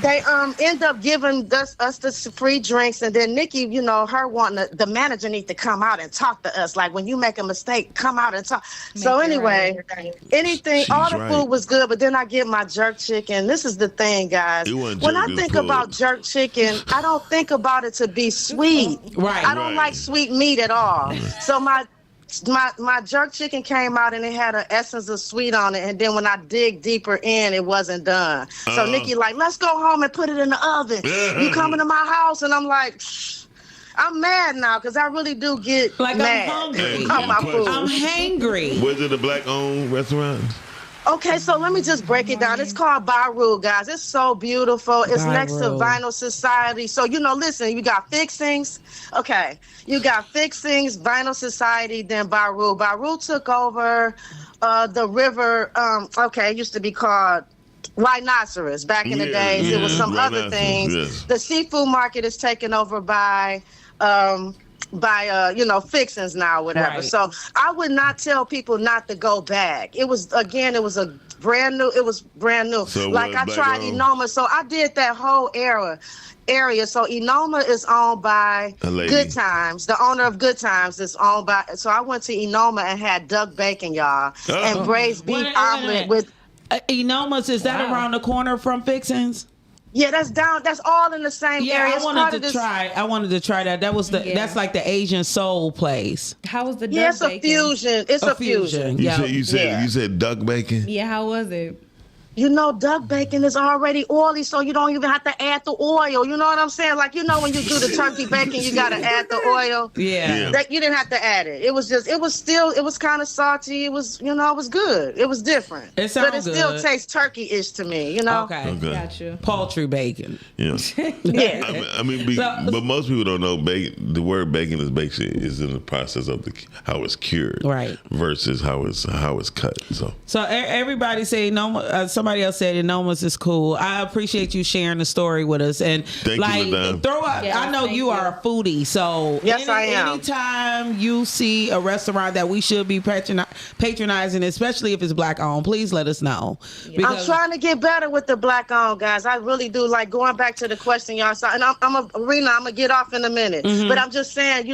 they end up giving us the free drinks, and then Nikki, her wanting the manager need to come out and talk to us. Like, when you make a mistake, come out and talk. So anyway, anything, all the food was good, but then I get my jerk chicken. This is the thing, guys. When I think about jerk chicken, I don't think about it to be sweet. Right. I don't like sweet meat at all. So my jerk chicken came out and it had an essence of sweet on it, and then when I dig deeper in, it wasn't done. So Nikki like, let's go home and put it in the oven. You coming to my house? And I'm like, I'm mad now because I really do get mad. I'm hungry. I'm hangry. Was it a black-owned restaurant? Okay, so let me just break it down. It's called Baru, guys. It's so beautiful. It's next to Vinyl Society. So, listen, you got Fixings. Okay, you got Fixings, Vinyl Society, then Baru. Baru took over the river. It used to be called Rhinoceros back in the days. It was some other things. Yes. The seafood market is taken over by Fixings now, whatever. Right. So I would not tell people not to go back. It was brand new. So like I tried Enoma, so I did that whole area. So Enoma is owned by Good Times. The owner of Good Times is owned by. So I went to Enoma and had duck bacon, y'all, and braised beef omelet with. Enoma's, is that around the corner from Fixings? Yeah, that's all in the same area. I wanted to try that. That was that's like the Asian soul place. How was the duck bacon? Bacon? It's a fusion. You said duck bacon? Yeah, how was it? Duck bacon is already oily, so you don't even have to add the oil. You know what I'm saying? Like, when you do the turkey bacon, you got to add the oil. Yeah. You didn't have to add it. It was kind of salty. It was, it was good. It was different. But it still tastes turkey-ish to me, Okay. Gotcha. Poultry bacon. Yeah. Yeah. But most people don't know the word bacon is in the process of how it's cured. Right. Versus how it's cut. So everybody say somebody else said Enoma's is cool. I appreciate you sharing the story with us. And Thank you, throw out. I know you are a foodie, so yes, I am. Anytime you see a restaurant that we should be patronizing, especially if it's black owned, please let us know. I'm trying to get better with the black owned, guys. I really do. Like, going back to the question y'all saw, and I'm gonna get off in a minute, but I'm just saying,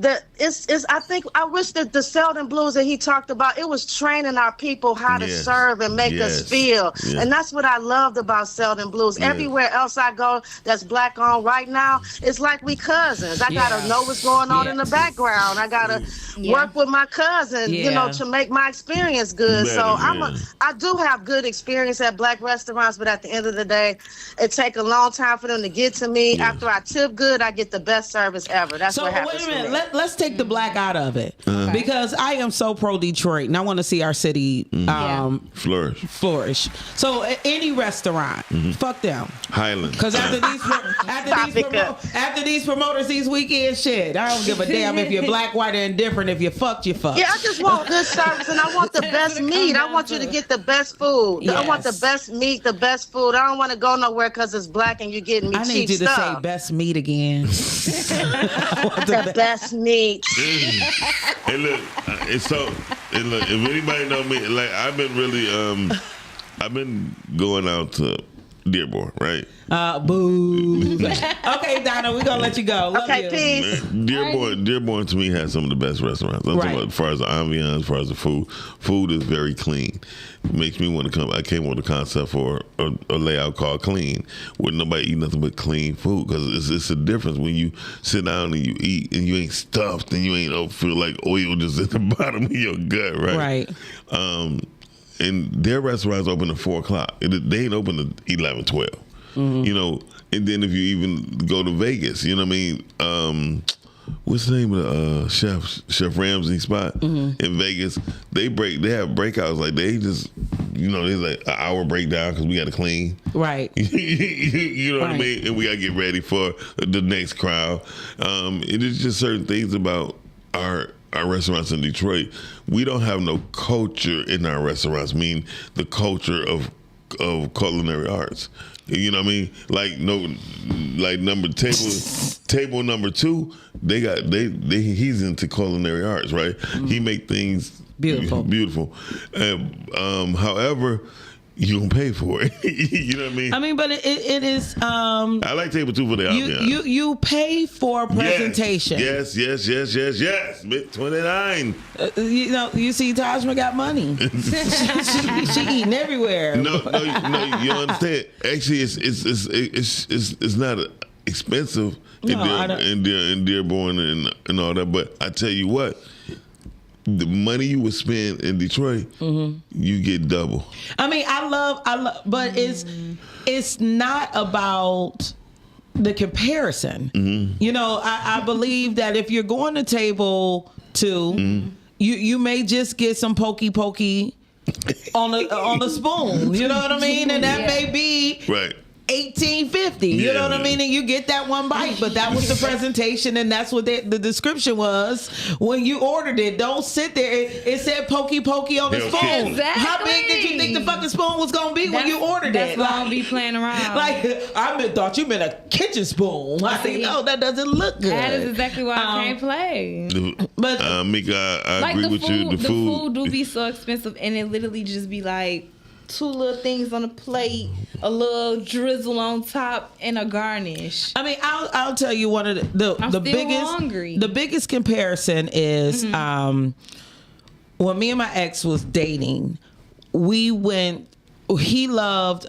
I wish that the Selden Blues that he talked about, it was training our people how to serve and make us feel. And that's what I loved about Selden Blues. Everywhere else I go that's black owned right now, it's like we cousins. I gotta know what's going on in the background. I gotta work with my cousin, to make my experience good. I do have good experience at black restaurants, but at the end of the day, it take a long time for them to get to me. After I tip good, I get the best service ever. That's what happens. Wait a minute. Let's take the black out of it, because I am so pro Detroit and I want to see our city flourish. So any restaurant, fuck them. Highland. Because after these promoters these weekends, shit, I don't give a damn if you're black, white, or indifferent. If you fucked, you fucked. Yeah, I just want good service, and I want the best meat. I want you to get the best food. Yes. I want the best meat, the best food. I don't want to go nowhere because it's black and you're getting me cheap stuff. I need you to say best meat again. The best meat. And look, if anybody know me, like, I've been really, I've been going out to Dearborn, right? Boo. Okay, Donna, we're gonna let you go. Love Okay, you. peace. Dearborn to me has some of the best restaurants. I'm talking about as far as the ambiance, as far as the food. Food is very clean. It makes me want to come. I came with a concept for a layout called Clean, where nobody eat nothing but clean food, because it's a difference when you sit down and you eat and you ain't stuffed and you ain't feel like oil just at the bottom of your gut, right? Right. And their restaurants open at 4 o'clock. They ain't open at 11, 12. You know, and then if you even go to Vegas, you know what I mean? What's the name of the Chef Ramsay spot in Vegas? They have breakouts, like they just, you know, there's like an hour breakdown because we got to clean. Right. You know what I mean? And we got to get ready for the next crowd. It is just certain things about our restaurants in Detroit. We don't have no culture in our restaurants, meaning the culture of culinary arts. You know what I mean? Table number 2, he's into culinary arts, right? He make things beautiful. However, you gonna pay for it. You know what I mean? I mean, but it is. I like table 2 for the ambiance. You pay for presentation. Yes. $29. You know, you see, Tajma got money. she eating everywhere. No, you understand? Actually, it's not expensive in Dearborn and all that. But I tell you what. The money you would spend in Detroit, you get double. I mean, I love, but it's not about the comparison. You know, I believe that if you're going to table 2, you may just get some pokey on a spoon. You know what I mean? And that may be right. $18.50. You know what I mean? And you get that one bite, but that was the presentation, and that's what the description was when you ordered it. Don't sit there. It said pokey on the spoon. Exactly. How big did you think the fucking spoon was gonna be when you ordered it? That's why I don't be playing around. Like I thought you meant a kitchen spoon. I said, no, that doesn't look good. That is exactly why I can't play. But Mika, I like agree with you. The food do be so expensive, and it literally just be like 2 little things on a plate, a little drizzle on top, and a garnish. I mean, I'll tell you one of the biggest comparison is when me and my ex was dating, we went. He loved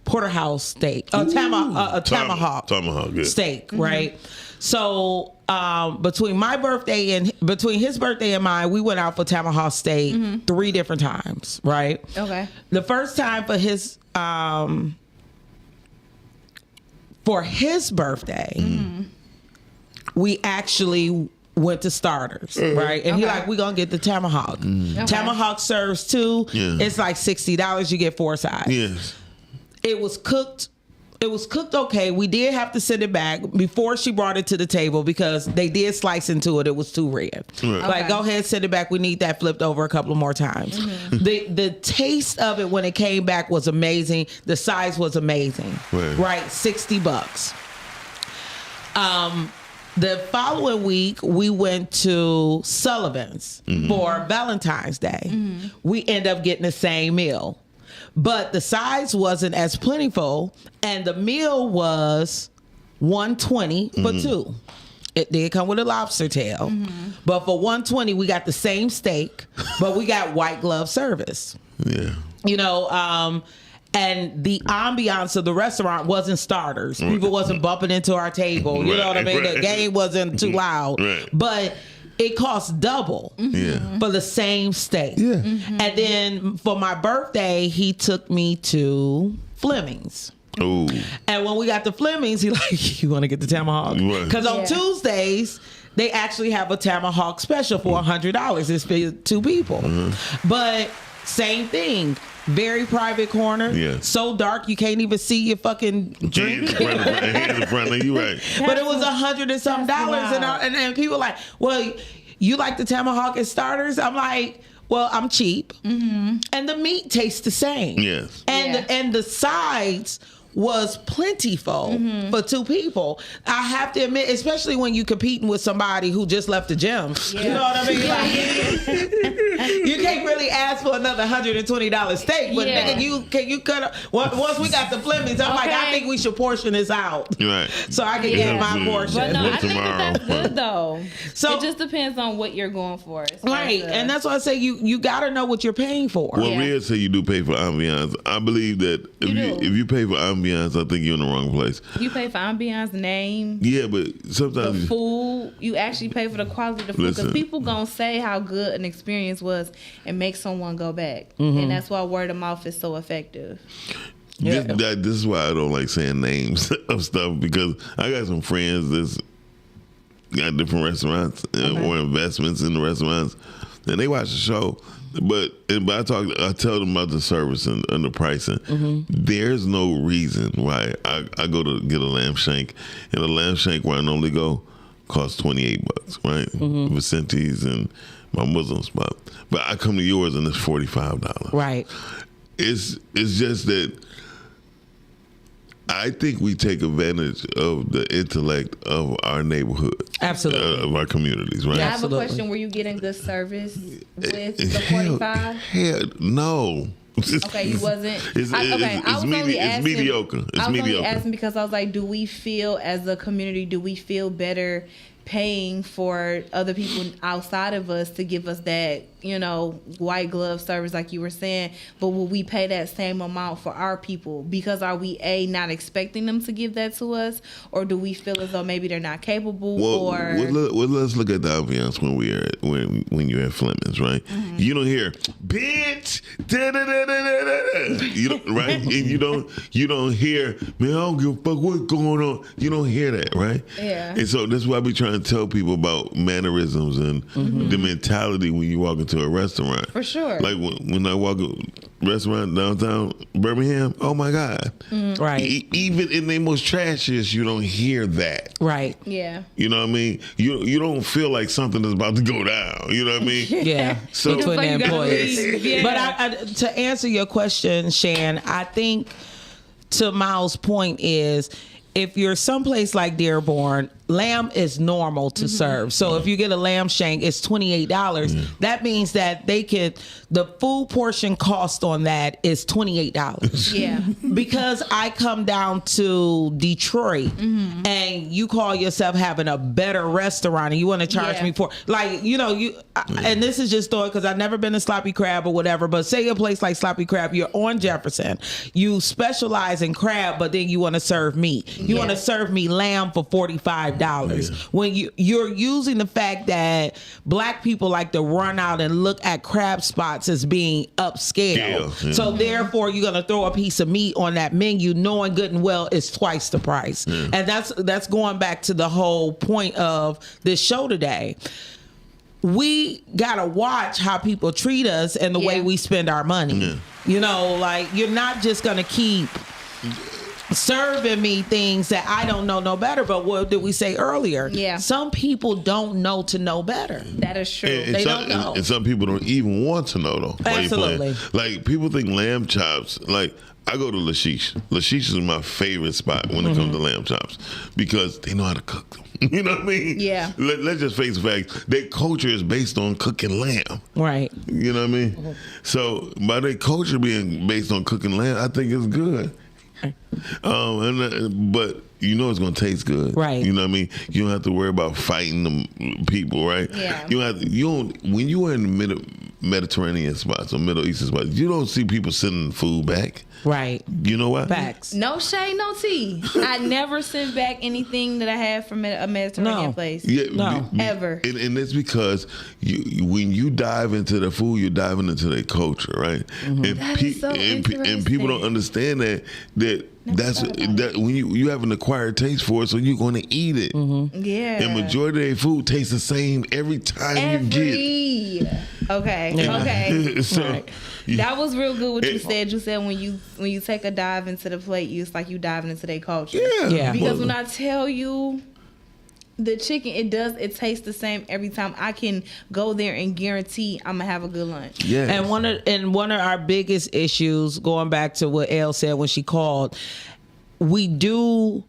porterhouse steak, tomahawk steak, right? So between his birthday and mine, we went out for tomahawk steak 3 different times, right? Okay. The first time for his birthday, we actually went to Starters, right? And he like, we gonna get the tomahawk. Okay. Tomahawk serves 2. Yeah. It's like $60. You get 4 sides. Yes. It was cooked okay. We did have to send it back before she brought it to the table because they did slice into it. It was too red. Right. Like, go ahead, send it back. We need that flipped over a couple of more times. The taste of it when it came back was amazing. The size was amazing. Right? $60. The following week, we went to Sullivan's for Valentine's Day. We end up getting the same meal. But the size wasn't as plentiful, and the meal was $120 for 2. It did come with a lobster tail, but for $120 we got the same steak, but we got white glove service. Yeah, you know, and the ambiance of the restaurant wasn't Starters. People wasn't bumping into our table. You know what I mean? The game wasn't too loud, but it cost double for the same steak. Yeah. And then for my birthday, he took me to Fleming's. Ooh. And when we got to Fleming's, he like, you want to get the tomahawk? Because on Tuesdays, they actually have a tomahawk special for $100. It's for 2 people. But same thing. Very private corner. Yeah. So dark you can't even see your fucking drink. Hand in front of you, right? But it was $100 and some dollars, and people like, well, you like the tomahawk at Starters? I'm like, well, I'm cheap, and the meat tastes the same. Yes. And the sides was plentiful for 2 people. I have to admit, especially when you competing with somebody who just left the gym. You know what I mean? You can't really ask for another $120 steak, but Yeah. nigga, can you cut? Once we got the Flemings, I'm like, I think we should portion this out, Right. so I can get my portion. But no, I think Tomorrow. that's good though. So- it just depends on what you're going for. as far Right, as and that's why I say you got to know what you're paying for. Well, Red say you do pay for ambiance. I believe that if you pay for ambiance, I think you're in the wrong place. you pay for ambiance, name, Yeah, but the sometimes food. You actually pay for the quality of the food because Listen. people gonna say how good an experience was and make someone go back, Mm-hmm. and that's why word of mouth is so effective. this is why I don't like saying names of stuff, because I got some friends that's got different restaurants or investments in the restaurants, and they watch the show. But I tell them about the service and the pricing. There's no reason why I go to get a lamb shank, and a lamb shank where I normally go costs $28, right? Vicenti's and my Muslim spot, but I come to yours and it's $45. Right. It's just that I think we take advantage of the intellect of our neighborhood, absolutely, of our communities, right? I have a question: were you getting good service with the 45? Hell, no. Okay, you wasn't. It's mediocre. It's I was only mediocre. asking because I was like, do we feel as a community, do we feel better paying for other people outside of us to give us that, white glove service like you were saying, but will we pay that same amount for our people? Because are we not expecting them to give that to us, or do we feel as though maybe they're not capable? Let's look at the ambiance when you're at Fleming's, right? You don't hear bitch, da da da da da da, right? And you don't hear, man, I don't give a fuck what's going on. You don't hear that, right? Yeah. And so that's why we trying to tell people about mannerisms and the mentality when you walk into a restaurant. For sure. Like when I walk a restaurant downtown Birmingham, oh my God. Right. Even in the most trashiest, you don't hear that. Right. Yeah. You know what I mean? You don't feel like something is about to go down. You know what I mean? Yeah. So between the employees. Yeah. But to answer your question, Shan, I think to Miles' point is, if you're someplace like Dearborn, lamb is normal to serve. So if you get a lamb shank, it's $28. That means that the full portion cost on that is $28. Yeah. Because I come down to Detroit and you call yourself having a better restaurant and you want to charge me for, and this is just thought because I've never been to Sloppy Crab or whatever, but say a place like Sloppy Crab, you're on Jefferson, you specialize in crab, but then you want to serve meat. You want to serve me lamb for $45. When you're using the fact that black people like to run out and look at crab spots as being upscale. So therefore you're going to throw a piece of meat on that menu knowing good and well it's twice the price. And that's going back to the whole point of this show today. We gotta watch how people treat us and the way we spend our money. You're not just gonna keep serving me things that I don't know no better. But what did we say earlier? Yeah. Some people don't know to know better. That is true. And They don't know. And some people don't even want to know, though. why you Absolutely. playing. Like, people think lamb chops, like, I go to Lashish. Lashish is my favorite spot when it comes to lamb chops because they know how to cook them. You know what I mean? Yeah. Let's just face the fact, their culture is based on cooking lamb. Right. You know what I mean? So by their culture being based on cooking lamb, I think it's good. But you know it's gonna taste good, right? You know what I mean. You don't have to worry about fighting them people, right? Yeah. You don't. When you are in the Mediterranean spots or Middle Eastern spots, you don't see people sending food back. Right. You know what? Facts. No shade, no tea. I never sent back anything that I had from a Mediterranean place. Yeah, ever. And it's because when you dive into the food, you're diving into their culture, right? And, That is so and people don't understand that's when you have an acquired taste for it, so you're going to eat it. Yeah. And majority of their food tastes the same every time you get it. Okay. Yeah. Okay. So that was real good what you said. You said when you take a dive into the plate, it's like you diving into their culture. Yeah. Because when I tell you the chicken, it tastes the same every time. I can go there and guarantee I'm gonna have a good lunch. Yeah. And one of our biggest issues, going back to what Elle said when she called, we do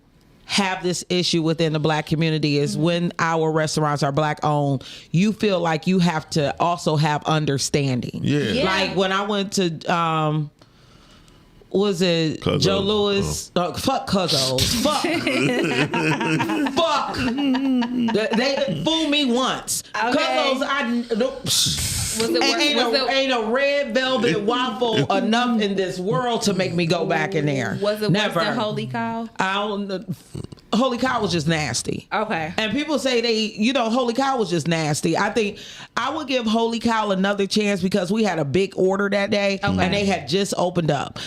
have this issue within the Black community is when our restaurants are Black owned, you feel like you have to also have understanding. Yeah. Like when I went to was it Cuzzo's. Joe Louis? Fuck Cuzzo's. Fuck. Fuck. They fooled me once. Cuzzo's, ain't a red velvet waffle enough in this world to make me go back in there. Was it Never. worse than Holy Cow? Holy Cow was just nasty. Okay. And people say Holy Cow was just nasty. I think I would give Holy Cow another chance because we had a big order that day and they had just opened up.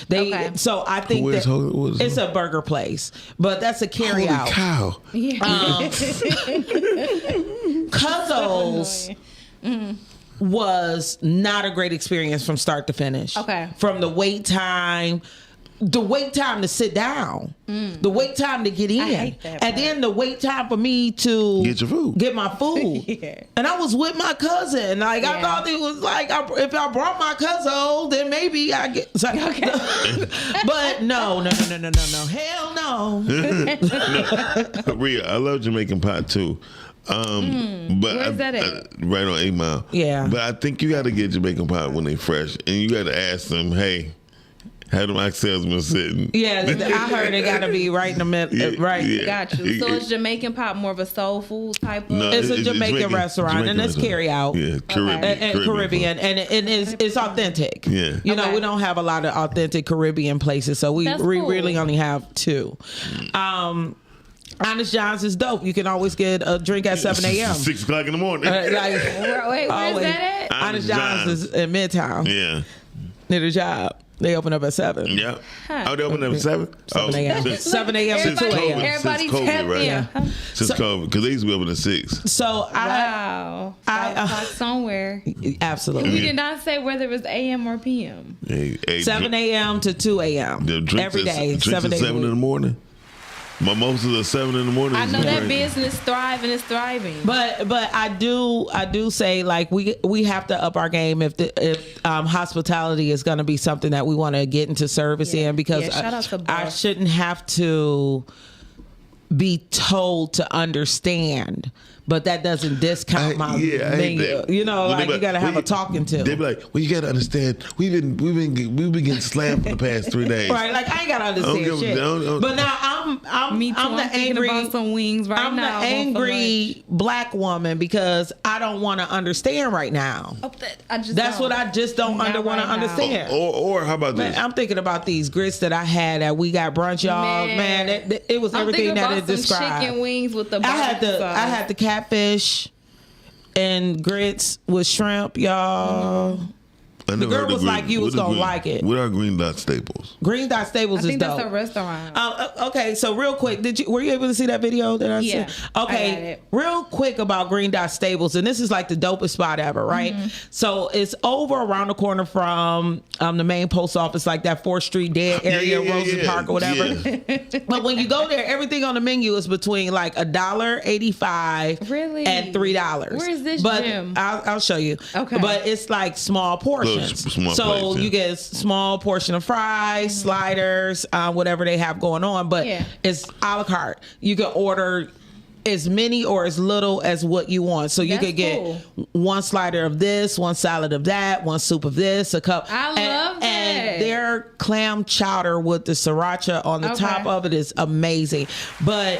So I think it's a burger place, but that's a carry out. Holy cow. Yeah. Cuzzo's was not a great experience from start to finish. Okay. From the wait time to sit down, the wait time to get in, I hate that and then the wait time for me to get your food, get my food. Yeah. And I was with my cousin. I thought it was like if I brought my cousin, then maybe I get. But no, hell no. Rhea, I love Jamaican pot too. Where's that at? Right on 8 Mile. Yeah. But I think you got to get Jamaican pot when they fresh, and you got to ask them, hey, how do my salesman sitting? Yeah, I heard it got to be right in the middle. Right. Yeah. Got you. So is Jamaican pot more of a soul food type of? No, It's a Jamaican restaurant, and it's carry out. Yeah, Caribbean, and it's authentic. Yeah. You know, we don't have a lot of authentic Caribbean places, so we That's really cool. only have 2. Honest John's is dope. You can always get a drink at 7 a.m. 6 o'clock in the morning. Wait, where's that at? Honest John's is in Midtown. Yeah. Near the job. They open up at 7. Yeah. Oh, they open up at 7? 7 a.m. 7 a.m. to 2 a.m. Everybody's COVID, tapped right? in. Since COVID, because they used to be open at 6. So Wow. I somewhere. Absolutely. We did not say whether it was AM or PM. 7 a.m. to 2 a.m. every day. 7 days a in week. the morning. Mimosas at 7 in the morning. I know that business thriving is thriving. But I do say like we have to up our game if hospitality is going to be something that we want to get into service in, because shout out to I Buff. shouldn't have to be told to understand. But that doesn't discount my menu. You know, like you got to have a talking to. They be like, well, you got to understand. We've been getting slammed for the past 3 days. Right, like I ain't got to understand shit. But now I'm the angry. About some wings right I'm now. the angry Black woman because I don't want to understand right now. That's what I just don't want to understand. Or how about this? Man, I'm thinking about these grits that I had at We Got Brunch, y'all. Man, it was everything that it described. Chicken wings with the I had the catfish and grits with shrimp, y'all. I The never heard girl of was green- like, you was what is gonna green- like it. What are Green Dot staples? Green Dot Stables I is think dope. that's a restaurant. Okay, so real quick, were you able to see that video that I Yeah, sent? I got Okay, it. real quick about Green Dot Stables, and this is like the dopest spot ever, right? Mm-hmm. So it's over around the corner from the main post office, like that 4th Street dead area, Rosen Park or whatever. But when you go there, everything on the menu is between like $1.85 Really? and $3. Where's this but gym? I'll show you. Okay. But it's like small portions. Small So plates, yeah. you get a small portion of fries, sliders, whatever they have going on, but Yeah. it's a la carte. You can order as many or as little as what you want. So you That's could get cool. one slider of this, one salad of that, one soup of this, a cup. I love that. And their clam chowder with the sriracha on the Okay. top of it is amazing. But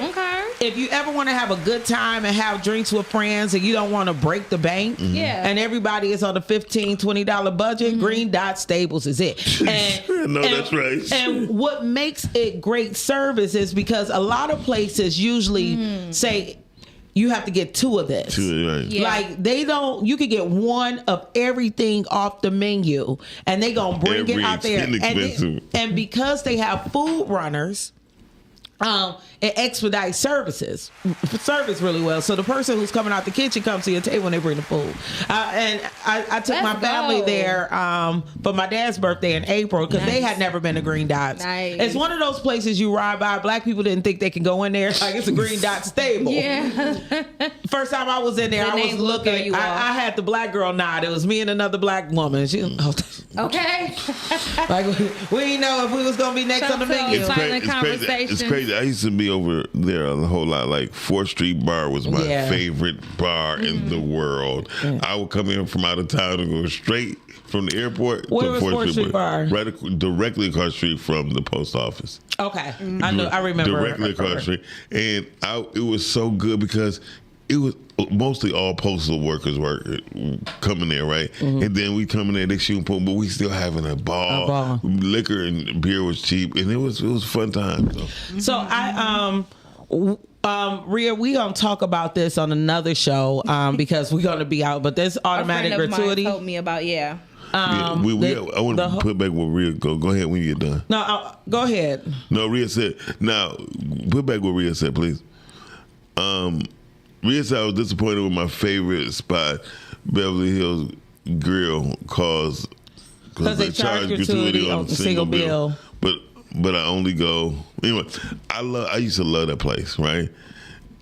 if you ever want to have a good time and have drinks with friends and you don't want to break the bank, Yeah. and everybody is on a $15, $20 budget, Green Dot Stables is it. No, that's right. And what makes it great service is because a lot of places usually say you have to get 2 of this. Right. Yeah. Like they don't, you could get 1 of everything off the menu and they gonna bring it out there. Inexpensive. And because they have food runners, it expedites service really well. So the person who's coming out the kitchen comes to your table when they bring the food. And I took my family there for my dad's birthday in April because they had never been to Green Dots. Nice. It's one of those places you ride by. Black people didn't think they could go in there. Like it's a Green Dot stable. Yeah. First time I was in there, Then I they was look at looking. you all. I had the black girl nod. It was me and another black woman. She, Okay. like we didn't know if we was gonna be next on the menu. Silent conversation. It's crazy I used to be over there a whole lot. Like 4th Street Bar was my favorite bar in the world. I would come in from out of town and go straight from the airport Where to was 4th Street Bar? Right directly across the street from the post office. Okay, I remember. Directly across the street. And it was so good because it was mostly all postal workers were coming there, right? And then we come in there, they shooting pool, but we still having a ball. Liquor and beer was cheap, and it was a fun time. So Rhea, we gonna talk about this on another show because we're gonna be out. But there's automatic a friend of gratuity. mine told me about I want to put back what Rhea go. Go ahead when you get done. No, go ahead. No, Rhea said. Now put back what Rhea said, please. Rhea said I was disappointed with my favorite spot, Beverly Hills Grill, because they charge gratuity on a single bill. But I only go anyway. I used to love that place, right?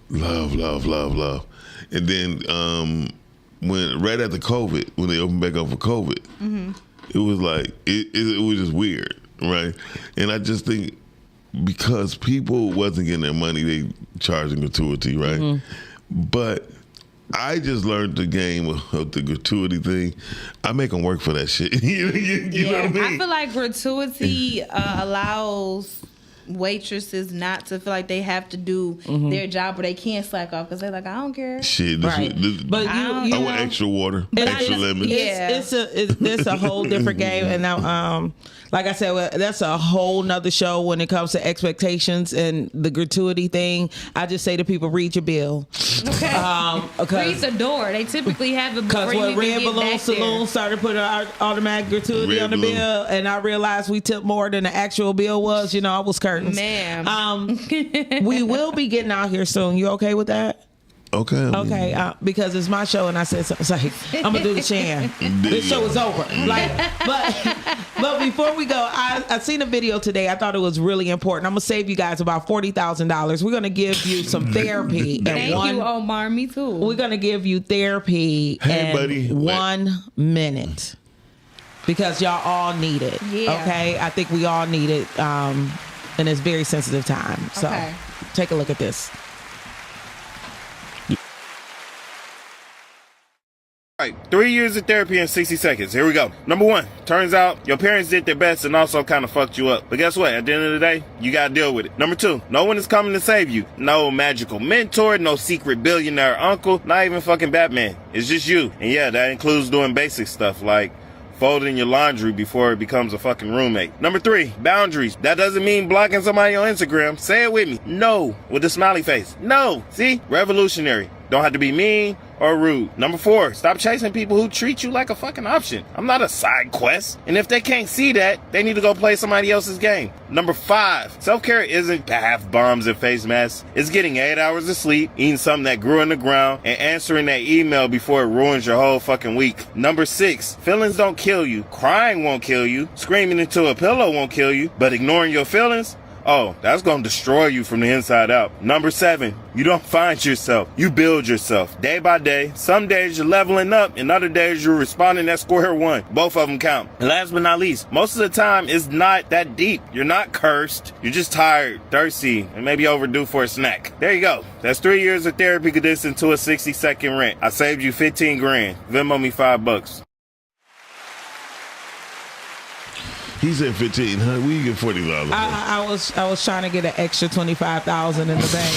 Love. And then when right after COVID, when they opened back up for COVID, it was like it was just weird, right? And I just think because people wasn't getting their money, they charging gratuity, right? But I just learned the game of the gratuity thing. I make them work for that shit. you know what I mean? I feel like gratuity allows waitresses not to feel like they have to do their job, or they can't slack off because they're like, I don't care. Shit, but I want extra water, extra lemon. It's a whole different game, and now, like I said, that's a whole nother show when it comes to expectations and the gratuity thing. I just say to people, read your bill. Okay. Read the door. They typically have it before because you when even Red get Balloon back Saloon there. started putting our automatic gratuity Red on the Balloon. bill, and I realized we tipped more than the actual bill was. I was curtains. Ma'am. We will be getting out here soon. You okay with that? Okay. Because it's my show, and I said something. Like, I'm gonna do the Chan. This show is over. But before we go, I seen a video today. I thought it was really important. I'm gonna save you guys about $40,000. We're gonna give you some therapy. Thank you, Omar. Me too. We're gonna give you therapy in 1 minute because y'all all need it. Yeah. Okay. I think we all need it, and it's very sensitive time. So take a look at this. All right, 3 years of therapy in 60 seconds. Here we go. Number 1, turns out your parents did their best and also kind of fucked you up. But guess what? At the end of the day, you got to deal with it. Number 2, no one is coming to save you. No magical mentor, no secret billionaire uncle, not even fucking Batman. It's just you. And yeah, that includes doing basic stuff like folding your laundry before it becomes a fucking roommate. Number 3, boundaries. That doesn't mean blocking somebody on Instagram. Say it with me. No, with a smiley face. No. See? Revolutionary. Don't have to be mean or rude. Number 4, stop chasing people who treat you like a fucking option. I'm not a side quest. And if they can't see that, they need to go play somebody else's game. Number 5, self-care isn't bath bombs and face masks. It's getting 8 hours of sleep, eating something that grew in the ground, and answering that email before it ruins your whole fucking week. Number 6, feelings don't kill you. Crying won't kill you. Screaming into a pillow won't kill you. But ignoring your feelings? Oh, that's gonna destroy you from the inside out. Number 7, you don't find yourself. You build yourself. Day by day. Some days you're leveling up, and other days you're responding at square one. Both of them count. And last but not least, most of the time it's not that deep. You're not cursed. You're just tired, thirsty, and maybe overdue for a snack. There you go. That's 3 years of therapy condensed into a 60-second rant. I saved you 15 grand. Venmo me $5. He said 15, huh? We get $40. I was trying to get an extra 25,000 in the bank.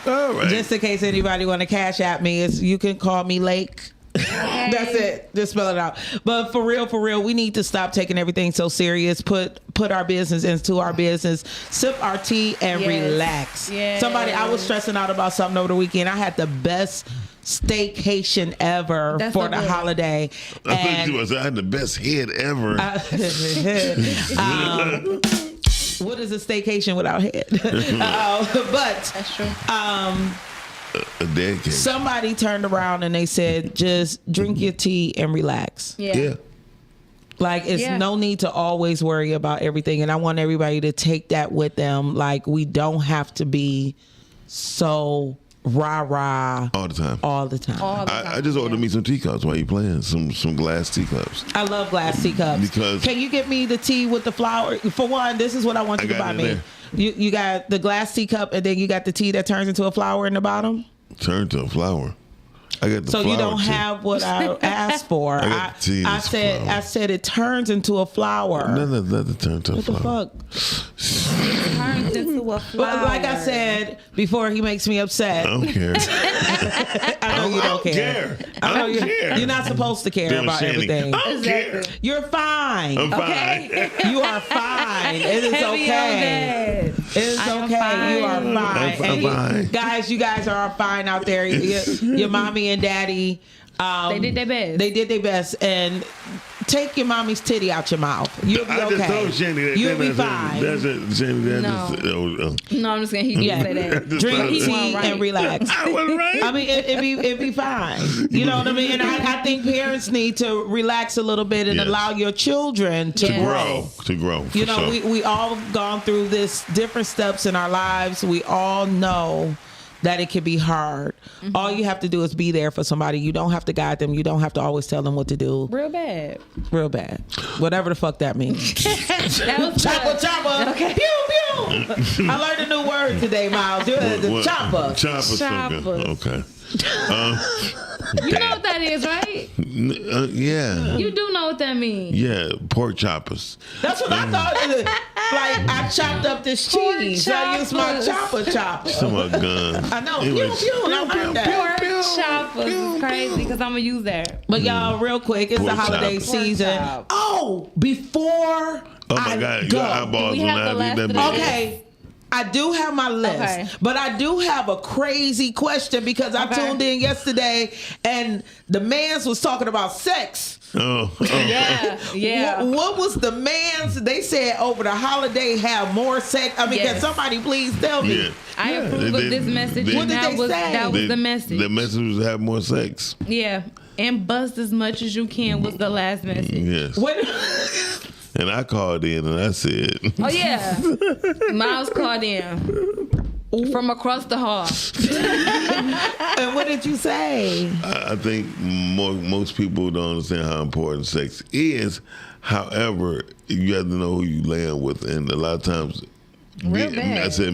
All right. Just in case anybody want to cash at me, you can call me Lake. That's it. Just spell it out. But for real, we need to stop taking everything so serious. Put our business into our business. Sip our tea and relax. Yes. Somebody, I was stressing out about something over the weekend. I had the best staycation ever for the holiday. I think you was. I had the best head ever. What is a staycation without head? But that's true. A dead case. Somebody turned around and they said, just drink your tea and relax. Yeah. Like, it's no need to always worry about everything. And I want everybody to take that with them. Like, we don't have to be so rah-rah all the time. All the time. I just ordered me some teacups while you playing. Some glass teacups. I love glass teacups. Because can you get me the tea with the flower? For one, this is what I want you to buy me. There. You got the glass teacup, and then you got the tea that turns into a flower in the bottom. Turn to a flower. I got the so flower you don't tea. have what I asked for. I said it turns into a flower. No, let it turn to a flower. What the fuck? Turns into a flower. But like I said before, he makes me upset. I don't care. I know you don't care. I know you're not supposed to care about everything. I don't care. You're fine. I'm fine. Okay? You are fine. It is okay. It is okay. You are fine. I'm fine. Guys, you guys are fine out there. Your mommy and daddy. They did their best. They did their best. And take your mommy's titty out your mouth. You'll be okay. I just told Shandy that. You'll be fine. That's it, Shandy. No, I'm just gonna hear you say that. Drink tea and relax. I was right. I mean, it'd be fine. You know what I mean? And I think parents need to relax a little bit and allow your children to grow. To grow. You know, we all gone through this different steps in our lives. We all know that it can be hard. Mm-hmm. All you have to do is be there for somebody. You don't have to guide them. You don't have to always tell them what to do. Real bad. Whatever the fuck that means. Chopper. Okay. Pew, pew. I learned a new word today, Miles. The chopper. Chopper. Okay. You know what that is, right? Yeah. You do know what that means. Yeah, pork choppers. That's what I thought. Like, I chopped up this cheese. I used my chopper. Some of guns. I know. Pew, Pork choppers is crazy because I'm going to use that. But y'all, real quick, it's the holiday season. Oh, before my God. Your eyeballs we have the last of the Okay. I do have my list, but I do have a crazy question because I tuned in yesterday and the mans was talking about sex. Yeah. What was the mans? They said over the holiday have more sex. I mean, can somebody please tell me? Yeah. I approve of this message. What did they say? That was the message. The message was have more sex. Yeah. And bust as much as you can was the last message. Yes. And I called in and I said, oh, yeah. Miles called in from across the hall. And what did you say? I think most people don't understand how important sex is. However, you have to know who you land with. And a lot of times, I said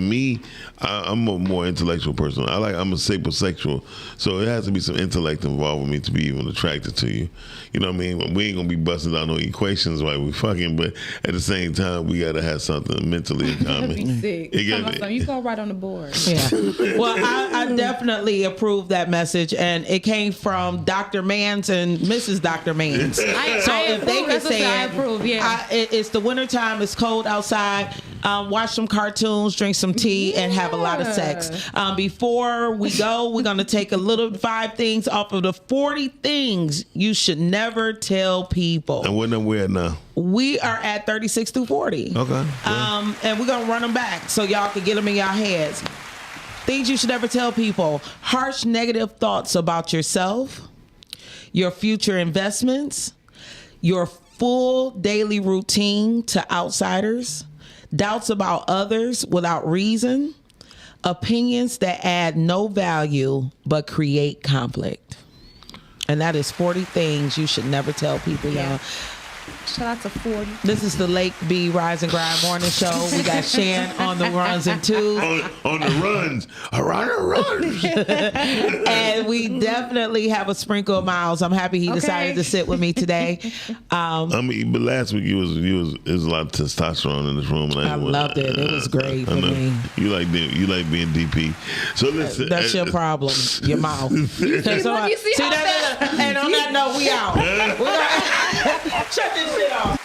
I'm a more intellectual person. I'm a sapiosexual, so it has to be some intellect involved with me to be even attracted to you. You know what I mean? We ain't gonna be busting down no equations while we fucking, but at the same time, we gotta have something mentally in common. You go right on the board. Yeah. Well, I definitely approve that message, and it came from Dr. Mans and Mrs. Dr. Mans. If they could say I approve, yeah. It's the wintertime. It's cold outside. Watch some cartoons, drink some tea, and have a lot of sex. Before we go, we're going to take a little 5 things off of the 40 things you should never tell people. And what number we at now? We are at 36 through 40. Okay. And we're going to run them back so y'all can get them in y'all heads. Things you should never tell people. Harsh negative thoughts about yourself, your future investments, your full daily routine to outsiders, doubts about others without reason, opinions that add no value but create conflict. And that is 40 things you should never tell people, y'all. Shout out to 40. This is the Lake B Rise and Grind Morning Show. We got Shan on the runs and twos. On the runs. Around the runs. And we definitely have a sprinkle of Miles. I'm happy he decided to sit with me today. But last week there was a lot of testosterone in this room. And I loved it. It was great for me. You like being DP. So listen. That's your problem. Your mouth. See that? And on that note, we out. Shut this shit off.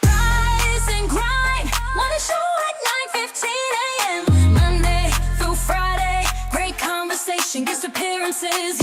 Rise and grind. Morning show at 9:15 a.m. Monday through Friday. Great conversation, guest appearances.